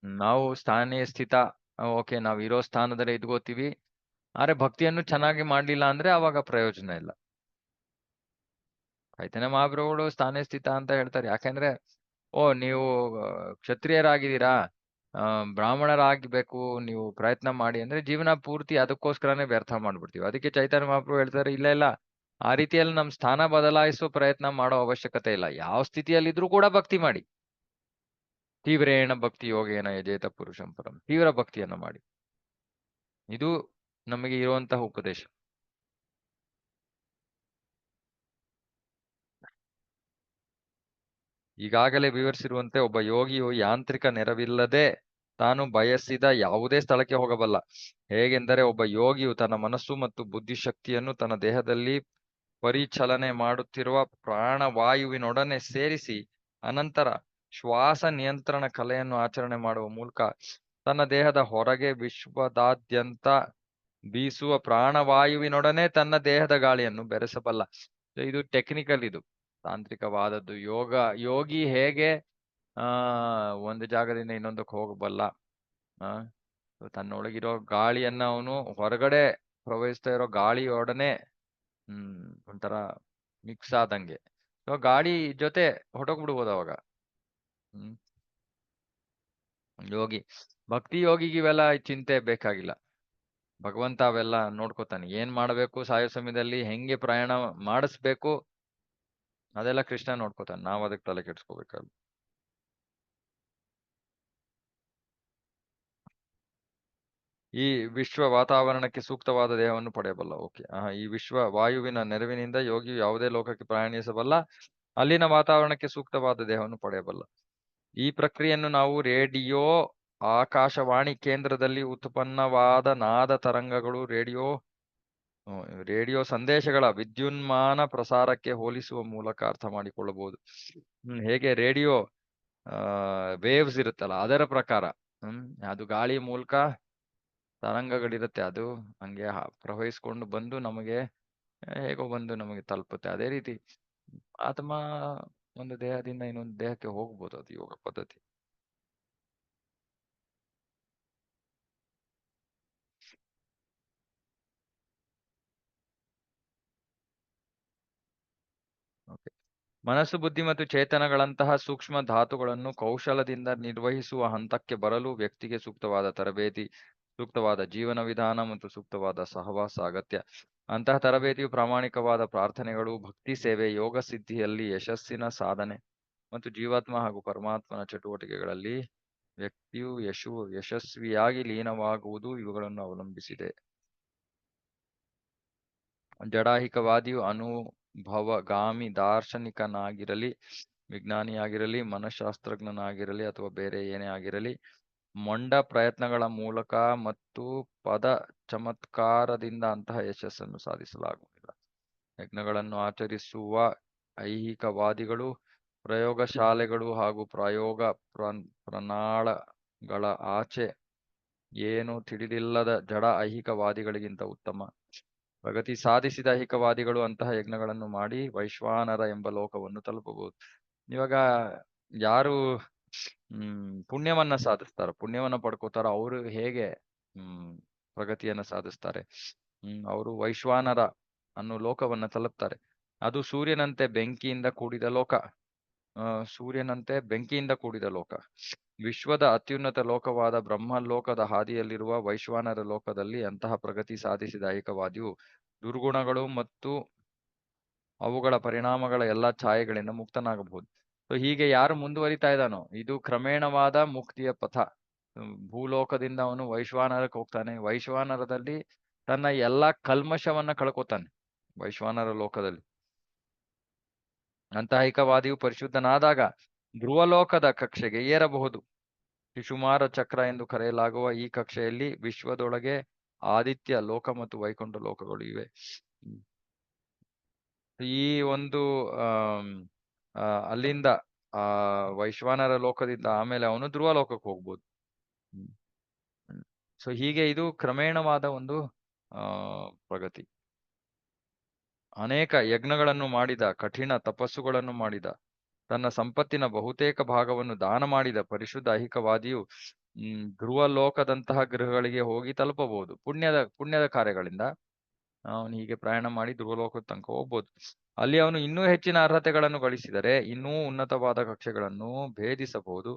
ನಾವು ಸ್ಥಾನೇ ಸ್ಥಿತ, ಓಕೆ, ನಾವು ಇರೋ ಸ್ಥಾನದಲ್ಲೇ ಇದ್ಕೋತೀವಿ, ಆದ್ರೆ ಭಕ್ತಿಯನ್ನು ಚೆನ್ನಾಗಿ ಮಾಡ್ಲಿಲ್ಲ ಅಂದ್ರೆ ಅವಾಗ ಪ್ರಯೋಜನ ಇಲ್ಲ. ಚೈತನ್ಯ ಮಹಾಪ್ರಭುಗಳು ಸ್ಥಾನೇ ಸ್ಥಿತ ಅಂತ ಹೇಳ್ತಾರೆ. ಯಾಕಂದ್ರೆ ನೀವು ಕ್ಷತ್ರಿಯರಾಗಿದ್ದೀರಾ, ಬ್ರಾಹ್ಮಣರಾಗಬೇಕು, ನೀವು ಪ್ರಯತ್ನ ಮಾಡಿ ಅಂದ್ರೆ ಜೀವನ ಪೂರ್ತಿ ಅದಕ್ಕೋಸ್ಕರನೇ ವ್ಯರ್ಥ ಮಾಡ್ಬಿಡ್ತೀವಿ. ಅದಕ್ಕೆ ಚೈತನ್ಯ ಮಹಾಪ್ರಭು ಹೇಳ್ತಾರೆ, ಇಲ್ಲ, ಆ ರೀತಿಯಲ್ಲಿ ನಮ್ ಸ್ಥಾನ ಬದಲಾಯಿಸುವ ಪ್ರಯತ್ನ ಮಾಡೋ ಅವಶ್ಯಕತೆ ಇಲ್ಲ. ಯಾವ ಸ್ಥಿತಿಯಲ್ಲಿದ್ರೂ ಕೂಡ ಭಕ್ತಿ ಮಾಡಿ. ತೀವ್ರೇಣ ಭಕ್ತಿ ಯೋಗೇನ ಯಜೇತ ಪುರುಷಂ ಪರಂ. ತೀವ್ರ ಭಕ್ತಿಯನ್ನ ಮಾಡಿ. ಇದು ನಮಗೆ ಇರುವಂತಹ ಉಪದೇಶ. ಈಗಾಗಲೇ ವಿವರಿಸಿರುವಂತೆ ಒಬ್ಬ ಯೋಗಿಯು ಯಾಂತ್ರಿಕ ನೆರವಿಲ್ಲದೆ ತಾನು ಬಯಸಿದ ಯಾವುದೇ ಸ್ಥಳಕ್ಕೆ ಹೋಗಬಲ್ಲ. ಹೇಗೆಂದರೆ ಒಬ್ಬ ಯೋಗಿಯು ತನ್ನ ಮನಸ್ಸು ಮತ್ತು ಬುದ್ಧಿಶಕ್ತಿಯನ್ನು ತನ್ನ ದೇಹದಲ್ಲಿ ಪರಿಚಲನೆ ಮಾಡುತ್ತಿರುವ ಪ್ರಾಣವಾಯುವಿನೊಡನೆ ಸೇರಿಸಿ ಅನಂತರ ಶ್ವಾಸ ನಿಯಂತ್ರಣ ಕಲೆಯನ್ನು ಆಚರಣೆ ಮಾಡುವ ಮೂಲಕ ತನ್ನ ದೇಹದ ಹೊರಗೆ ವಿಶ್ವದಾದ್ಯಂತ ಬೀಸುವ ಪ್ರಾಣವಾಯುವಿನೊಡನೆ ತನ್ನ ದೇಹದ ಗಾಳಿಯನ್ನು ಬೆರೆಸಬಲ್ಲ. ಇದು ಟೆಕ್ನಿಕಲ್, ಇದು ತಾಂತ್ರಿಕವಾದದ್ದು. ಯೋಗಿ ಹೇಗೆ ಒಂದು ಜಾಗದಿಂದ ಇನ್ನೊಂದಕ್ಕೆ ಹೋಗಬಲ್ಲ, ತನ್ನೊಳಗಿರೋ ಗಾಳಿಯನ್ನ ಅವನು ಹೊರಗಡೆ ಪ್ರವಹಿಸ್ತಾ ಇರೋ ಗಾಳಿಯೊಡನೆ ಒಂಥರ ಮಿಕ್ಸ್ ಆದಂಗೆ, ಗಾಳಿ ಜೊತೆ ಹೊಟ್ಟೋಗ್ಬಿಡ್ಬೋದು ಅವಾಗ. ಯೋಗಿ, ಭಕ್ತಿ ಯೋಗಿಗೆ ಇವೆಲ್ಲ ಚಿಂತೆ ಬೇಕಾಗಿಲ್ಲ. ಭಗವಂತ ಅವೆಲ್ಲ ನೋಡ್ಕೋತಾನೆ. ಏನ್ ಮಾಡ್ಬೇಕು, ಸಾಯೋ ಸಮಯದಲ್ಲಿ ಹೆಂಗೆ ಪ್ರಯಾಣ ಮಾಡಿಸ್ಬೇಕು, ಅದೆಲ್ಲ ಕೃಷ್ಣ ನೋಡ್ಕೋತಾನೆ. ನಾವ್ ಅದಕ್ಕೆ ತಲೆ ಕೆಡ್ಸ್ಕೋಬೇಕಾಗ. ಈ ವಿಶ್ವ ವಾತಾವರಣಕ್ಕೆ ಸೂಕ್ತವಾದ ದೇಹವನ್ನು ಪಡೆಯಬಲ್ಲ. ಓಕೆ, ಈ ವಿಶ್ವ ವಾಯುವಿನ ನೆರವಿನಿಂದ ಯೋಗಿಯು ಯಾವುದೇ ಲೋಕಕ್ಕೆ ಪ್ರಯಾಣಿಸಬಲ್ಲ. ಅಲ್ಲಿನ ವಾತಾವರಣಕ್ಕೆ ಸೂಕ್ತವಾದ ದೇಹವನ್ನು ಪಡೆಯಬಲ್ಲ. ಈ ಪ್ರಕ್ರಿಯೆಯನ್ನು ನಾವು ರೇಡಿಯೋ ಆಕಾಶವಾಣಿ ಕೇಂದ್ರದಲ್ಲಿ ಉತ್ಪನ್ನವಾದ ನಾದ ತರಂಗಗಳು, ರೇಡಿಯೋ ಸಂದೇಶಗಳ ವಿದ್ಯುನ್ಮಾನ ಪ್ರಸಾರಕ್ಕೆ ಹೋಲಿಸುವ ಮೂಲಕ ಅರ್ಥ ಮಾಡಿಕೊಳ್ಳಬಹುದು. ಹೇಗೆ ರೇಡಿಯೋ ವೇವ್ಸ್ ಇರುತ್ತಲ್ಲ, ಅದರ ಪ್ರಕಾರ ಅದು ಗಾಳಿ ಮೂಲಕ ತರಂಗಗಳಿರುತ್ತೆ, ಅದು ಹಂಗೆ ಪ್ರವಹಿಸ್ಕೊಂಡು ಬಂದು ನಮಗೆ ಹೇಗೋ ಬಂದು ನಮಗೆ ತಲುಪುತ್ತೆ. ಅದೇ ರೀತಿ ಆತ್ಮ ಒಂದು ದೇಹದಿಂದ ಇನ್ನೊಂದು ದೇಹಕ್ಕೆ ಹೋಗ್ಬೋದು. ಅದು ಯೋಗ ಪದ್ಧತಿ. ಮನಸ್ಸು, ಬುದ್ಧಿ ಮತ್ತು ಚೇತನಗಳಂತಹ ಸೂಕ್ಷ್ಮ ಧಾತುಗಳನ್ನು ಕೌಶಲದಿಂದ ನಿರ್ವಹಿಸುವ ಹಂತಕ್ಕೆ ಬರಲು ವ್ಯಕ್ತಿಗೆ ಸೂಕ್ತವಾದ ತರಬೇತಿ, ಸೂಕ್ತವಾದ ಜೀವನ ವಿಧಾನ ಮತ್ತು ಸೂಕ್ತವಾದ ಸಹವಾಸ ಅಗತ್ಯ. ಅಂತಹ ತರಬೇತಿಯು ಪ್ರಾಮಾಣಿಕವಾದ ಪ್ರಾರ್ಥನೆಗಳು, ಭಕ್ತಿ ಸೇವೆ, ಯೋಗ ಸಿದ್ಧಿಯಲ್ಲಿ ಯಶಸ್ಸಿನ ಸಾಧನೆ ಮತ್ತು ಜೀವಾತ್ಮ ಹಾಗೂ ಪರಮಾತ್ಮನ ಚಟುವಟಿಕೆಗಳಲ್ಲಿ ವ್ಯಕ್ತಿಯು ಯಶಸ್ವಿಯಾಗಿ ಲೀನವಾಗುವುದು ಇವುಗಳನ್ನು ಅವಲಂಬಿಸಿದೆ. ಜಡಾಹಿಕವಾದಿಯು ಅನುಭವಗಾಮಿ ದಾರ್ಶನಿಕನಾಗಿರಲಿ, ವಿಜ್ಞಾನಿಯಾಗಿರಲಿ, ಮನಃಶಾಸ್ತ್ರಜ್ಞನಾಗಿರಲಿ ಅಥವಾ ಬೇರೆ ಏನೇ ಆಗಿರಲಿ, ಮೊಂಡ ಪ್ರಯತ್ನಗಳ ಮೂಲಕ ಮತ್ತು ಪದ ಚಮತ್ಕಾರದಿಂದ ಅಂತಹ ಯಶಸ್ಸನ್ನು ಸಾಧಿಸಲಾಗುವುದಿಲ್ಲ. ಯಜ್ಞಗಳನ್ನು ಆಚರಿಸುವ ಐಹಿಕವಾದಿಗಳು ಪ್ರಯೋಗಶಾಲೆಗಳು ಹಾಗೂ ಪ್ರಯೋಗ ಪ್ರಣಾಳಗಳ ಆಚೆ ಏನು ತಿಳಿದಿಲ್ಲದ ಜಡ ಐಹಿಕವಾದಿಗಳಿಗಿಂತ ಉತ್ತಮ. ಪ್ರಗತಿ ಸಾಧಿಸಿದ ಐಹಿಕವಾದಿಗಳು ಅಂತಹ ಯಜ್ಞಗಳನ್ನು ಮಾಡಿ ವೈಶ್ವಾನರ ಎಂಬ ಲೋಕವನ್ನು ತಲುಪಬಹುದು. ಇವಾಗ ಯಾರು ಪುಣ್ಯವನ್ನ ಸಾಧಿಸ್ತಾರೋ, ಪುಣ್ಯವನ್ನ ಪಡ್ಕೋತಾರೋ, ಅವರು ಹೇಗೆ ಪ್ರಗತಿಯನ್ನ ಸಾಧಿಸ್ತಾರೆ. ಅವರು ವೈಶ್ವಾನರ ಅನ್ನೋ ಲೋಕವನ್ನ ತಲುಪ್ತಾರೆ. ಅದು ಸೂರ್ಯನಂತೆ ಬೆಂಕಿಯಿಂದ ಕೂಡಿದ ಲೋಕ. ಸೂರ್ಯನಂತೆ ಬೆಂಕಿಯಿಂದ ಕೂಡಿದ ಲೋಕ. ವಿಶ್ವದ ಅತ್ಯುನ್ನತ ಲೋಕವಾದ ಬ್ರಹ್ಮಲೋಕದ ಹಾದಿಯಲ್ಲಿರುವ ವೈಶ್ವಾನರ ಲೋಕದಲ್ಲಿ ಅಂತಹ ಪ್ರಗತಿ ಸಾಧಿಸಿದ ಐಹಿಕವಾದಿಯು ದುರ್ಗುಣಗಳು ಮತ್ತು ಅವುಗಳ ಪರಿಣಾಮಗಳ ಎಲ್ಲಾ ಛಾಯೆಗಳಿಂದ ಮುಕ್ತನಾಗಬಹುದು. ಸೊ ಹೀಗೆ ಯಾರು ಮುಂದುವರಿತಾ ಇದ್ದಾನೋ ಇದು ಕ್ರಮೇಣವಾದ ಮುಕ್ತಿಯ ಪಥ. ಭೂಲೋಕದಿಂದ ಅವನು ವೈಶ್ವಾನರಕ್ಕೆ ಹೋಗ್ತಾನೆ. ವೈಶ್ವಾನರದಲ್ಲಿ ತನ್ನ ಎಲ್ಲಾ ಕಲ್ಮಶವನ್ನ ಕಳ್ಕೊತಾನೆ. ವೈಶ್ವಾನರ ಲೋಕದಲ್ಲಿ ಅಂತಹಿಕವಾದಿಯು ಪರಿಶುದ್ಧನಾದಾಗ ಧ್ರುವಲೋಕದ ಕಕ್ಷೆಗೆ ಏರಬಹುದು. ಶಿಶುಮಾರ ಚಕ್ರ ಎಂದು ಕರೆಯಲಾಗುವ ಈ ಕಕ್ಷೆಯಲ್ಲಿ ವಿಶ್ವದೊಳಗೆ ಆದಿತ್ಯ ಲೋಕ ಮತ್ತು ವೈಕುಂಠ ಲೋಕಗಳು ಇವೆ. ಈ ಒಂದು ಅಲ್ಲಿಂದ ವೈಶ್ವಾನರ ಲೋಕದಿಂದ ಆಮೇಲೆ ಅವನು ಧ್ರುವ ಲೋಕಕ್ಕೆ ಹೋಗ್ಬೋದು. ಸೊ ಹೀಗೆ ಇದು ಕ್ರಮೇಣವಾದ ಒಂದು ಪ್ರಗತಿ. ಅನೇಕ ಯಜ್ಞಗಳನ್ನು ಮಾಡಿದ, ಕಠಿಣ ತಪಸ್ಸುಗಳನ್ನು ಮಾಡಿದ, ತನ್ನ ಸಂಪತ್ತಿನ ಬಹುತೇಕ ಭಾಗವನ್ನು ದಾನ ಮಾಡಿದ ಪರಿಶುದ್ಧ ಐಹಿಕವಾದಿಯು ಧ್ರುವ ಲೋಕದಂತಹ ಗೃಹಗಳಿಗೆ ಹೋಗಿ ತಲುಪಬಹುದು. ಪುಣ್ಯದ ಕಾರ್ಯಗಳಿಂದ ಅವನು ಹೀಗೆ ಪ್ರಯಾಣ ಮಾಡಿ ಧ್ರುವಲೋಕದ ತನಕ ಹೋಗ್ಬೋದು. ಅಲ್ಲಿ ಅವನು ಇನ್ನೂ ಹೆಚ್ಚಿನ ಅರ್ಹತೆಗಳನ್ನು ಗಳಿಸಿದರೆ ಇನ್ನೂ ಉನ್ನತವಾದ ಕಕ್ಷೆಗಳನ್ನು ಭೇದಿಸಬಹುದು.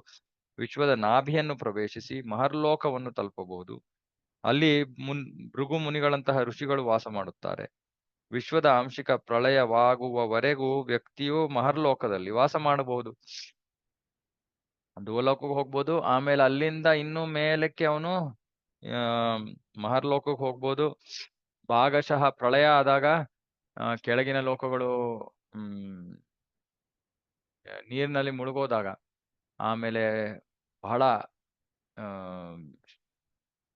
ವಿಶ್ವದ ನಾಭಿಯನ್ನು ಪ್ರವೇಶಿಸಿ ಮಹರ್ಲೋಕವನ್ನು ತಲುಪಬಹುದು. ಅಲ್ಲಿ ಭೃಗು ಮುನಿಗಳಂತಹ ಋಷಿಗಳು ವಾಸ ಮಾಡುತ್ತಾರೆ. ವಿಶ್ವದ ಆಂಶಿಕ ಪ್ರಳಯವಾಗುವವರೆಗೂ ವ್ಯಕ್ತಿಯು ಮಹರ್ಲೋಕದಲ್ಲಿ ವಾಸ ಮಾಡಬಹುದು. ಧ್ರುವಲೋಕಕ್ಕೆ ಹೋಗ್ಬೋದು. ಆಮೇಲೆ ಅಲ್ಲಿಂದ ಇನ್ನೂ ಮೇಲಕ್ಕೆ ಅವನು ಮಹರ್ಲೋಕಕ್ಕೆ ಹೋಗ್ಬೋದು. ಭಾಗಶಃ ಪ್ರಳಯ ಆದಾಗ ಕೆಳಗಿನ ಲೋಕಗಳು ನೀರಿನಲ್ಲಿ ಮುಳುಗೋದಾಗ ಆಮೇಲೆ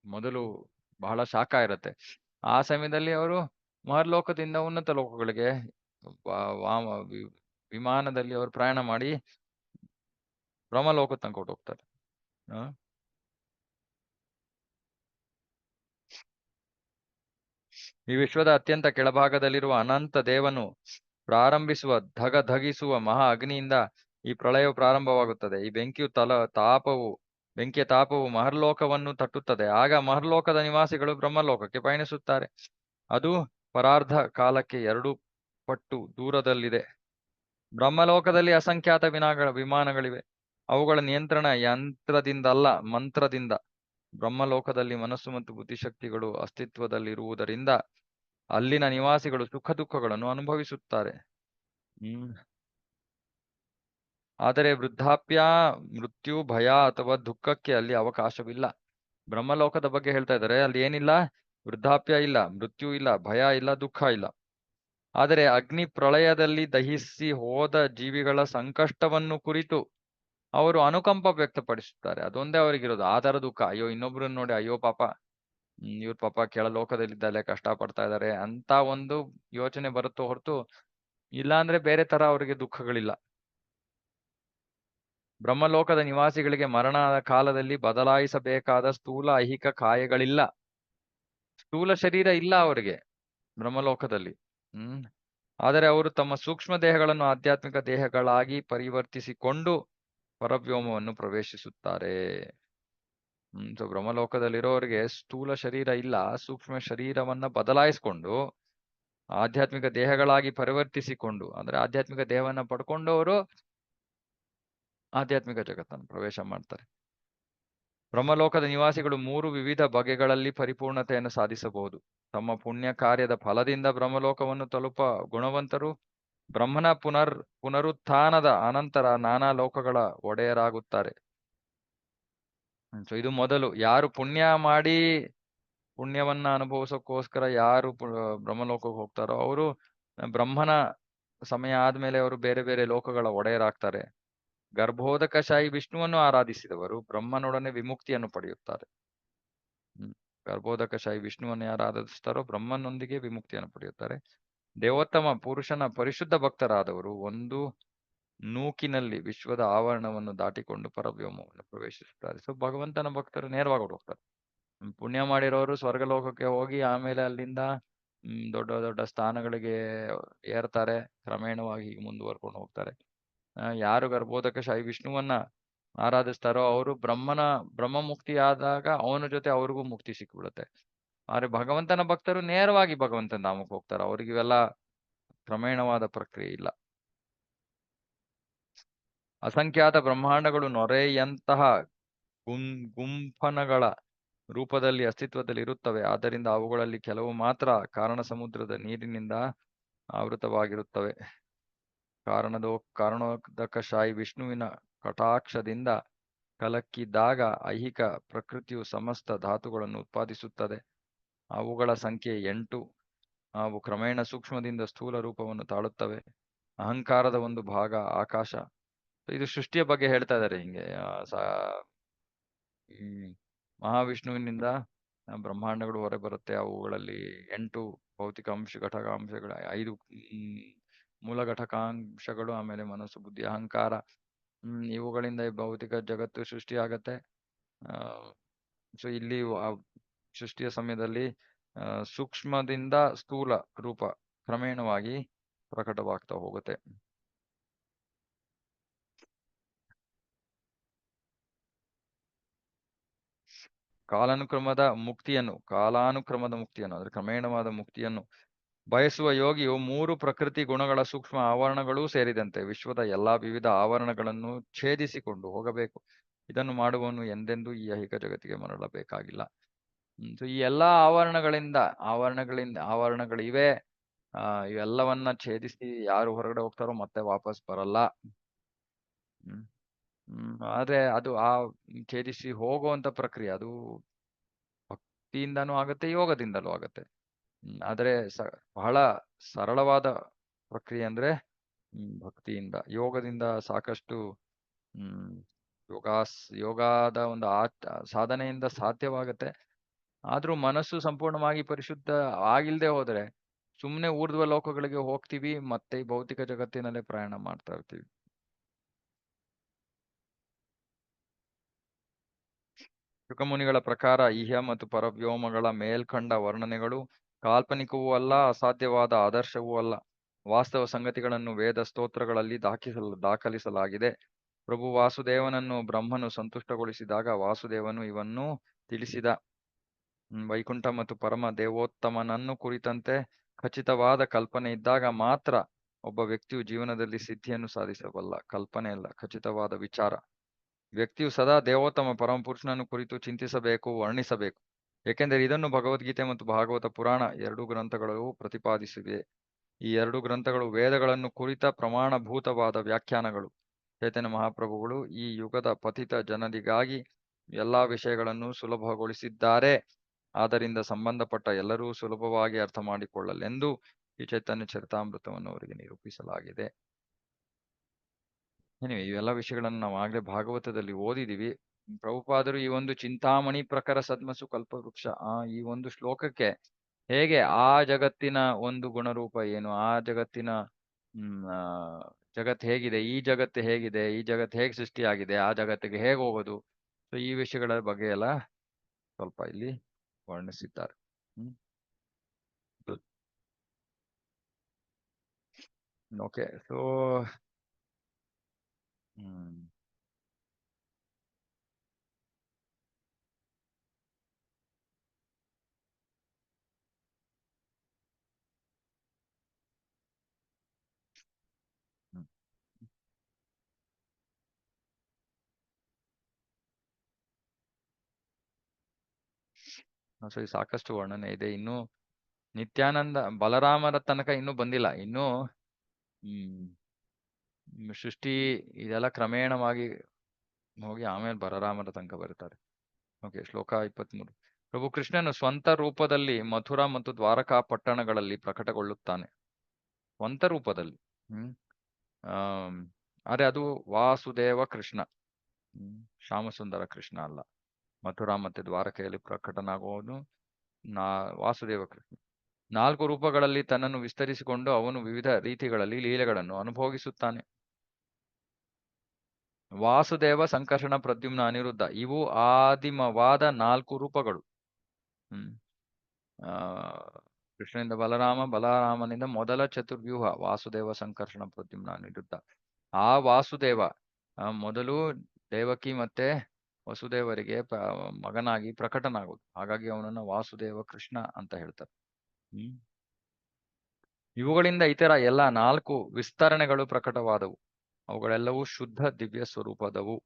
ಮೊದಲು ಬಹಳ ಶಾಖ ಇರುತ್ತೆ. ಆ ಸಮಯದಲ್ಲಿ ಅವರು ಮಹರ್ಲೋಕದಿಂದ ಉನ್ನತ ಲೋಕಗಳಿಗೆ ವಿಮಾನದಲ್ಲಿ ಅವರು ಪ್ರಯಾಣ ಮಾಡಿ ಬ್ರಹ್ಮಲೋಕ ತನಕ ಹೋಗ್ತಾರೆ. ಈ ವಿಶ್ವದ ಅತ್ಯಂತ ಕೆಳಭಾಗದಲ್ಲಿರುವ ಅನಂತ ದೇವನು ಪ್ರಾರಂಭಿಸುವ ಧಗಿಸುವ ಮಹಾ ಅಗ್ನಿಯಿಂದ ಈ ಪ್ರಳಯವು ಪ್ರಾರಂಭವಾಗುತ್ತದೆ. ಈ ಬೆಂಕಿಯ ತಾಪವು ಮಹರ್ಲೋಕವನ್ನು ತಟ್ಟುತ್ತದೆ. ಆಗ ಮಹರ್ಲೋಕದ ನಿವಾಸಿಗಳು ಬ್ರಹ್ಮಲೋಕಕ್ಕೆ ಪಯಣಿಸುತ್ತಾರೆ. ಅದು ಪರಾರ್ಧ ಕಾಲಕ್ಕೆ 2 ಪಟ್ಟು ದೂರದಲ್ಲಿದೆ. ಬ್ರಹ್ಮಲೋಕದಲ್ಲಿ ಅಸಂಖ್ಯಾತ ವಿಮಾನಗಳಿವೆ. ಅವುಗಳ ನಿಯಂತ್ರಣ ಯಂತ್ರದಿಂದಲ್ಲ, ಮಂತ್ರದಿಂದ. ಬ್ರಹ್ಮಲೋಕದಲ್ಲಿ ಮನಸ್ಸು ಮತ್ತು ಬುದ್ಧಿಶಕ್ತಿಗಳು ಅಸ್ತಿತ್ವದಲ್ಲಿರುವುದರಿಂದ ಅಲ್ಲಿನ ನಿವಾಸಿಗಳು ಸುಖ ದುಃಖಗಳನ್ನು ಅನುಭವಿಸುತ್ತಾರೆ. ಆದರೆ ವೃದ್ಧಾಪ್ಯ, ಮೃತ್ಯು, ಭಯ ಅಥವಾ ದುಃಖಕ್ಕೆ ಅಲ್ಲಿ ಅವಕಾಶವಿಲ್ಲ. ಬ್ರಹ್ಮಲೋಕದ ಬಗ್ಗೆ ಹೇಳ್ತಾ ಇದ್ದಾರೆ. ಅಲ್ಲಿ ಏನಿಲ್ಲ, ವೃದ್ಧಾಪ್ಯ ಇಲ್ಲ, ಮೃತ್ಯು ಇಲ್ಲ, ಭಯ ಇಲ್ಲ, ದುಃಖ ಇಲ್ಲ. ಆದರೆ ಅಗ್ನಿ ಪ್ರಳಯದಲ್ಲಿ ದಹಿಸಿ ಹೋದ ಜೀವಿಗಳ ಸಂಕಷ್ಟವನ್ನು ಕುರಿತು ಅವರು ಅನುಕಂಪ ವ್ಯಕ್ತಪಡಿಸುತ್ತಾರೆ. ಅದೊಂದೇ ಅವರಿಗಿರೋದು. ಆ ತರ ದುಃಖ. ಅಯ್ಯೋ, ಇನ್ನೊಬ್ರನ್ನ ನೋಡಿ, ಅಯ್ಯೋ ಪಾಪ, ಇವ್ರ ಪಾಪ ಕೆಳಲೋಕದಲ್ಲಿದ್ದಲ್ಲೇ ಕಷ್ಟ ಪಡ್ತಾ ಇದ್ದಾರೆ ಅಂತ ಒಂದು ಯೋಚನೆ ಬರುತ್ತೋ ಹೊರತು ಇಲ್ಲಾಂದ್ರೆ ಬೇರೆ ತರ ಅವರಿಗೆ ದುಃಖಗಳಿಲ್ಲ. ಬ್ರಹ್ಮಲೋಕದ ನಿವಾಸಿಗಳಿಗೆ ಮರಣದ ಕಾಲದಲ್ಲಿ ಬದಲಾಯಿಸಬೇಕಾದ ಸ್ಥೂಲ ಐಹಿಕ ಕಾಯಗಳಿಲ್ಲ. ಸ್ಥೂಲ ಶರೀರ ಇಲ್ಲ ಅವರಿಗೆ ಬ್ರಹ್ಮಲೋಕದಲ್ಲಿ. ಆದರೆ ಅವರು ತಮ್ಮ ಸೂಕ್ಷ್ಮ ದೇಹಗಳನ್ನು ಆಧ್ಯಾತ್ಮಿಕ ದೇಹಗಳಾಗಿ ಪರಿವರ್ತಿಸಿಕೊಂಡು ಪರವ್ಯೋಮವನ್ನು ಪ್ರವೇಶಿಸುತ್ತಾರೆ. ಸೊ ಬ್ರಹ್ಮಲೋಕದಲ್ಲಿರೋರಿಗೆ ಸ್ಥೂಲ ಶರೀರ ಇಲ್ಲ. ಸೂಕ್ಷ್ಮ ಶರೀರವನ್ನ ಬದಲಾಯಿಸಿಕೊಂಡು ಆಧ್ಯಾತ್ಮಿಕ ದೇಹಗಳಾಗಿ ಪರಿವರ್ತಿಸಿಕೊಂಡು, ಅಂದ್ರೆ ಆಧ್ಯಾತ್ಮಿಕ ದೇಹವನ್ನ ಪಡ್ಕೊಂಡು ಅವರು ಆಧ್ಯಾತ್ಮಿಕ ಜಗತ್ತನ್ನು ಪ್ರವೇಶ ಮಾಡ್ತಾರೆ. ಬ್ರಹ್ಮಲೋಕದ ನಿವಾಸಿಗಳು 3 ವಿವಿಧ ಬಗೆಗಳಲ್ಲಿ ಪರಿಪೂರ್ಣತೆಯನ್ನು ಸಾಧಿಸಬಹುದು. ತಮ್ಮ ಪುಣ್ಯ ಕಾರ್ಯದ ಫಲದಿಂದ ಬ್ರಹ್ಮಲೋಕವನ್ನು ತಲುಪ ಗುಣವಂತರು ಬ್ರಹ್ಮನ ಪುನರುತ್ಥಾನದ ಅನಂತರ ನಾನಾ ಲೋಕಗಳ ಒಡೆಯರಾಗುತ್ತಾರೆ. ಸೊ ಇದು ಮೊದಲು ಯಾರು ಪುಣ್ಯ ಮಾಡಿ ಪುಣ್ಯವನ್ನ ಅನುಭವಿಸೋಕ್ಕೋಸ್ಕರ ಯಾರು ಬ್ರಹ್ಮಲೋಕಕ್ಕೆ ಹೋಗ್ತಾರೋ ಅವರು ಬ್ರಹ್ಮನ ಸಮಯ ಆದ್ಮೇಲೆ ಅವರು ಬೇರೆ ಬೇರೆ ಲೋಕಗಳ ಒಡೆಯರಾಗ್ತಾರೆ. ಗರ್ಭೋದಕಶಾಹಿ ವಿಷ್ಣುವನ್ನು ಆರಾಧಿಸಿದವರು ಬ್ರಹ್ಮನೊಡನೆ ವಿಮುಕ್ತಿಯನ್ನು ಪಡೆಯುತ್ತಾರೆ. ಗರ್ಭೋದಕಶಾಹಿ ವಿಷ್ಣುವನ್ನು ಯಾರು ಆರಾಧಿಸ್ತಾರೋ ಬ್ರಹ್ಮನೊಂದಿಗೆ ವಿಮುಕ್ತಿಯನ್ನು ಪಡೆಯುತ್ತಾರೆ. ದೇವೋತ್ತಮ ಪುರುಷನ ಪರಿಶುದ್ಧ ಭಕ್ತರಾದವರು ಒಂದು ನೂಕಿನಲ್ಲಿ ವಿಶ್ವದ ಆವರಣವನ್ನು ದಾಟಿಕೊಂಡು ಪರವ್ಯೋಮವನ್ನು ಪ್ರವೇಶಿಸುತ್ತಾರೆ. ಸೊ ಭಗವಂತನ ಭಕ್ತರು ನೇರವಾಗಿ ಹೋಗ್ತಾರೆ. ಪುಣ್ಯ ಮಾಡಿರೋರು ಸ್ವರ್ಗಲೋಕಕ್ಕೆ ಹೋಗಿ ಆಮೇಲೆ ಅಲ್ಲಿಂದ ದೊಡ್ಡ ದೊಡ್ಡ ಸ್ಥಾನಗಳಿಗೆ ಏರ್ತಾರೆ. ಕ್ರಮೇಣವಾಗಿ ಹೀಗೆ ಮುಂದುವರ್ಕೊಂಡು ಹೋಗ್ತಾರೆ. ಯಾರು ಗರ್ಭೋದಕಶಾಹಿ ವಿಷ್ಣುವನ್ನ ಆರಾಧಿಸ್ತಾರೋ ಅವರು ಬ್ರಹ್ಮ ಮುಕ್ತಿ ಆದಾಗ ಅವನ ಜೊತೆ ಅವ್ರಿಗೂ ಮುಕ್ತಿ ಸಿಕ್ಬಿಡುತ್ತೆ. ಆದ್ರೆ ಭಗವಂತನ ಭಕ್ತರು ನೇರವಾಗಿ ಭಗವಂತನ ಧಾಮಕ್ಕೆ ಹೋಗ್ತಾರೆ. ಅವ್ರಿಗೆ ಇವೆಲ್ಲ ಕ್ರಮೇಣವಾದ ಪ್ರಕ್ರಿಯೆ ಇಲ್ಲ. ಅಸಂಖ್ಯಾತ ಬ್ರಹ್ಮಾಂಡಗಳು ನೊರೆಯಂತಹ ಗುಂಫನಗಳ ರೂಪದಲ್ಲಿ ಅಸ್ತಿತ್ವದಲ್ಲಿ ಇರುತ್ತವೆ. ಆದ್ದರಿಂದ ಅವುಗಳಲ್ಲಿ ಕೆಲವು ಮಾತ್ರ ಕಾರಣ ಸಮುದ್ರದ ನೀರಿನಿಂದ ಆವೃತವಾಗಿರುತ್ತವೆ. ಕಾರಣೋದಕಶಾಹಿ ವಿಷ್ಣುವಿನ ಕಟಾಕ್ಷದಿಂದ ಕಲಕಿದಾಗ ಐಹಿಕ ಪ್ರಕೃತಿಯು ಸಮಸ್ತ ಧಾತುಗಳನ್ನು ಉತ್ಪಾದಿಸುತ್ತದೆ. ಅವುಗಳ ಸಂಖ್ಯೆ 8. ಅವು ಕ್ರಮೇಣ ಸೂಕ್ಷ್ಮದಿಂದ ಸ್ಥೂಲ ರೂಪವನ್ನು ತಾಳುತ್ತವೆ. ಅಹಂಕಾರದ ಒಂದು ಭಾಗ ಆಕಾಶ. ಇದು ಸೃಷ್ಟಿಯ ಬಗ್ಗೆ ಹೇಳ್ತಾ ಇದ್ದಾರೆ. ಹಿಂಗೆ ಮಹಾವಿಷ್ಣುವಿನಿಂದ ಬ್ರಹ್ಮಾಂಡಗಳು ಹೊರ ಬರುತ್ತೆ. ಅವುಗಳಲ್ಲಿ 8 ಭೌತಿಕ ಘಟಕಾಂಶಗಳು, 5 ಮೂಲ ಘಟಕಾಂಶಗಳು, ಆಮೇಲೆ ಮನಸ್ಸು, ಬುದ್ಧಿ, ಅಹಂಕಾರ. ಇವುಗಳಿಂದ ಈ ಭೌತಿಕ ಜಗತ್ತು ಸೃಷ್ಟಿಯಾಗತ್ತೆ. ಸೊ ಇಲ್ಲಿ ಸೃಷ್ಟಿಯ ಸಮಯದಲ್ಲಿ ಸೂಕ್ಷ್ಮದಿಂದ ಸ್ಥೂಲ ರೂಪ ಕ್ರಮೇಣವಾಗಿ ಪ್ರಕಟವಾಗ್ತಾ ಹೋಗುತ್ತೆ. ಕಾಲಾನುಕ್ರಮದ ಮುಕ್ತಿಯನ್ನು ಅಂದ್ರೆ ಕ್ರಮೇಣವಾದ ಮುಕ್ತಿಯನ್ನು ಬಯಸುವ ಯೋಗಿಯು 3 ಪ್ರಕೃತಿ ಗುಣಗಳ ಸೂಕ್ಷ್ಮ ಆವರಣಗಳೂ ಸೇರಿದಂತೆ ವಿಶ್ವದ ಎಲ್ಲಾ ವಿವಿಧ ಆವರಣಗಳನ್ನು ಛೇದಿಸಿಕೊಂಡು ಹೋಗಬೇಕು. ಇದನ್ನು ಮಾಡುವವನು ಎಂದೆಂದೂ ಈ ಐಹಿಕ ಜಗತ್ತಿಗೆ ಮರಳಬೇಕಾಗಿಲ್ಲ. ಸೊ ಈ ಎಲ್ಲಾ ಆವರಣಗಳಿವೆ. ಇವೆಲ್ಲವನ್ನ ಛೇದಿಸಿ ಯಾರು ಹೊರಗಡೆ ಹೋಗ್ತಾರೋ ಮತ್ತೆ ವಾಪಸ್ ಬರಲ್ಲ. ಆದ್ರೆ ಅದು ಆ ಛೇದಿಸಿ ಹೋಗುವಂತ ಪ್ರಕ್ರಿಯೆ ಅದು ಭಕ್ತಿಯಿಂದನೂ ಆಗತ್ತೆ, ಯೋಗದಿಂದಲೂ ಆಗತ್ತೆ. ಆದ್ರೆ ಬಹಳ ಸರಳವಾದ ಪ್ರಕ್ರಿಯೆ ಅಂದ್ರೆ ಭಕ್ತಿಯಿಂದ. ಯೋಗದಿಂದ ಸಾಕಷ್ಟು ಯೋಗದ ಒಂದು ಸಾಧನೆಯಿಂದ ಸಾಧ್ಯವಾಗತ್ತೆ. ಆದ್ರೂ ಮನಸ್ಸು ಸಂಪೂರ್ಣವಾಗಿ ಪರಿಶುದ್ಧ ಆಗಿಲ್ದೆ ಹೋದ್ರೆ ಸುಮ್ಮನೆ ಊರ್ಧ್ವ ಲೋಕಗಳಿಗೆ ಹೋಗ್ತೀವಿ, ಮತ್ತೆ ಈ ಭೌತಿಕ ಜಗತ್ತಿನಲ್ಲೇ ಪ್ರಯಾಣ ಮಾಡ್ತಾ ಇರ್ತೀವಿ. ಶುಕಮುನಿಗಳ ಪ್ರಕಾರ ಇಹ್ಯ ಮತ್ತು ಪರವ್ಯೋಮಗಳ ಮೇಲ್ಕಂಡ ವರ್ಣನೆಗಳು ಕಾಲ್ಪನಿಕವೂ ಅಲ್ಲ, ಅಸಾಧ್ಯವಾದ ಆದರ್ಶವೂ ಅಲ್ಲ. ವಾಸ್ತವ ಸಂಗತಿಗಳನ್ನು ವೇದ ಸ್ತೋತ್ರಗಳಲ್ಲಿ ದಾಖಲಿಸಲಾಗಿದೆ. ಪ್ರಭು ವಾಸುದೇವನನ್ನು ಬ್ರಹ್ಮನು ಸಂತುಷ್ಟಗೊಳಿಸಿದಾಗ ವಾಸುದೇವನು ಇವನ್ನು ತಿಳಿಸಿದ. ವೈಕುಂಠ ಮತ್ತು ಪರಮ ದೇವೋತ್ತಮನನ್ನು ಕುರಿತಂತೆ ಖಚಿತವಾದ ಕಲ್ಪನೆ ಇದ್ದಾಗ ಮಾತ್ರ ಒಬ್ಬ ವ್ಯಕ್ತಿಯು ಜೀವನದಲ್ಲಿ ಸಿದ್ಧಿಯನ್ನು ಸಾಧಿಸಬಲ್ಲ. ಕಲ್ಪನೆ ಅಲ್ಲ, ಖಚಿತವಾದ ವಿಚಾರ. ವ್ಯಕ್ತಿಯು ಸದಾ ದೇವೋತ್ತಮ ಪರಮಪುರುಷನನ್ನು ಕುರಿತು ಚಿಂತಿಸಬೇಕು, ವರ್ಣಿಸಬೇಕು. ಏಕೆಂದರೆ ಇದನ್ನು ಭಗವದ್ಗೀತೆ ಮತ್ತು ಭಾಗವತ ಪುರಾಣ 2 ಗ್ರಂಥಗಳು ಪ್ರತಿಪಾದಿಸಿವೆ. ಈ 2 ಗ್ರಂಥಗಳು ವೇದಗಳನ್ನು ಕುರಿತ ಪ್ರಮಾಣಭೂತವಾದ ವ್ಯಾಖ್ಯಾನಗಳು. ಚೈತನ್ಯ ಮಹಾಪ್ರಭುಗಳು ಈ ಯುಗದ ಪತಿತ ಜನರಿಗಾಗಿ ಎಲ್ಲಾ ವಿಷಯಗಳನ್ನು ಸುಲಭಗೊಳಿಸಿದ್ದಾರೆ. ಆದ್ದರಿಂದ ಸಂಬಂಧಪಟ್ಟ ಎಲ್ಲರೂ ಸುಲಭವಾಗಿ ಅರ್ಥ ಮಾಡಿಕೊಳ್ಳಲೆಂದು ಈ ಚೈತನ್ಯ ಚರಿತಾಮೃತವನ್ನು ಅವರಿಗೆ ನಿರೂಪಿಸಲಾಗಿದೆ. ಇವೆಲ್ಲ ವಿಷಯಗಳನ್ನು ನಾವು ಆಗ್ಲೇ ಭಾಗವತದಲ್ಲಿ ಓದಿದೀವಿ. ಪ್ರಭುಪಾದರು ಈ ಒಂದು ಚಿಂತಾಮಣಿ ಪ್ರಕರ ಸದ್ಮಸು ಕಲ್ಪವೃಕ್ಷ ಈ ಒಂದು ಶ್ಲೋಕಕ್ಕೆ ಹೇಗೆ ಆ ಜಗತ್ತಿನ ಒಂದು ಗುಣರೂಪ ಏನು, ಆ ಜಗತ್ತಿನ ಜಗತ್ತು ಹೇಗಿದೆ, ಈ ಜಗತ್ತು ಹೇಗಿದೆ, ಈ ಜಗತ್ತು ಹೇಗೆ ಸೃಷ್ಟಿಯಾಗಿದೆ, ಆ ಜಗತ್ತಿಗೆ ಹೇಗೆ ಹೋಗೋದು, ಸೊ ಈ ವಿಷಯಗಳ ಬಗ್ಗೆ ಎಲ್ಲ ಸ್ವಲ್ಪ ಇಲ್ಲಿ ವರ್ಣಿಸಿದ್ದಾರೆ. ಓಕೆ, ಸೊ ಸೊ ಈ ಸಾಕಷ್ಟು ವರ್ಣನೆ ಇದೆ. ಇನ್ನು ನಿತ್ಯಾನಂದ ಬಲರಾಮರ ತನಕ ಇನ್ನೂ ಬಂದಿಲ್ಲ. ಇನ್ನೂ ಸೃಷ್ಟಿ ಇದೆಲ್ಲ ಕ್ರಮೇಣವಾಗಿ ಹೋಗಿ ಆಮೇಲೆ ಬಲರಾಮರ ತನಕ ಬರುತ್ತಾರೆ. ಓಕೆ, ಶ್ಲೋಕ 23. ಪ್ರಭು ಕೃಷ್ಣನು ಸ್ವಂತ ರೂಪದಲ್ಲಿ ಮಥುರಾ ಮತ್ತು ದ್ವಾರಕಾ ಪಟ್ಟಣಗಳಲ್ಲಿ ಪ್ರಕಟಗೊಳ್ಳುತ್ತಾನೆ. ಸ್ವಂತ ರೂಪದಲ್ಲಿ. ಆದ್ರೆ ಅದು ವಾಸುದೇವ ಕೃಷ್ಣ, ಶ್ಯಾಮಸುಂದರ ಕೃಷ್ಣ ಅಲ್ಲ. ಮಥುರಾ ಮತ್ತೆ ದ್ವಾರಕೆಯಲ್ಲಿ ಪ್ರಕಟನಾಗುವುದು ವಾಸುದೇವ ಕೃಷ್ಣ. 4 ರೂಪಗಳಲ್ಲಿ ತನ್ನನ್ನು ವಿಸ್ತರಿಸಿಕೊಂಡು ಅವನು ವಿವಿಧ ರೀತಿಗಳಲ್ಲಿ ಲೀಲೆಗಳನ್ನು ಅನುಭೋಗಿಸುತ್ತಾನೆ. ವಾಸುದೇವ, ಸಂಕರ್ಷಣ, ಪ್ರದ್ಯುಮ್ನ, ಅನಿರುದ್ಧ ಇವು ಆದಿಮವಾದ 4 ರೂಪಗಳು. ಕೃಷ್ಣನಿಂದ ಬಲರಾಮ, ಬಲರಾಮನಿಂದ ಮೊದಲ ಚತುರ್ವ್ಯೂಹ ವಾಸುದೇವ, ಸಂಕರ್ಷಣ, ಪ್ರದ್ಯುಮ್ನ, ಅನಿರುದ್ಧ. ಆ ವಾಸುದೇವ ಮೊದಲು ದೇವಕಿ ಮತ್ತೆ ವಸುದೇವರಿಗೆ ಮಗನಾಗಿ ಪ್ರಕಟನಾಗುವುದು. ಹಾಗಾಗಿ ಅವನನ್ನ ವಾಸುದೇವ ಕೃಷ್ಣ ಅಂತ ಹೇಳ್ತಾರೆ. ಇವುಗಳಿಂದ ಇತರ ಎಲ್ಲ 4 ವಿಸ್ತರಣೆಗಳು ಪ್ರಕಟವಾದವು. ಅವುಗಳೆಲ್ಲವೂ ಶುದ್ಧ ದಿವ್ಯ ಸ್ವರೂಪದವು.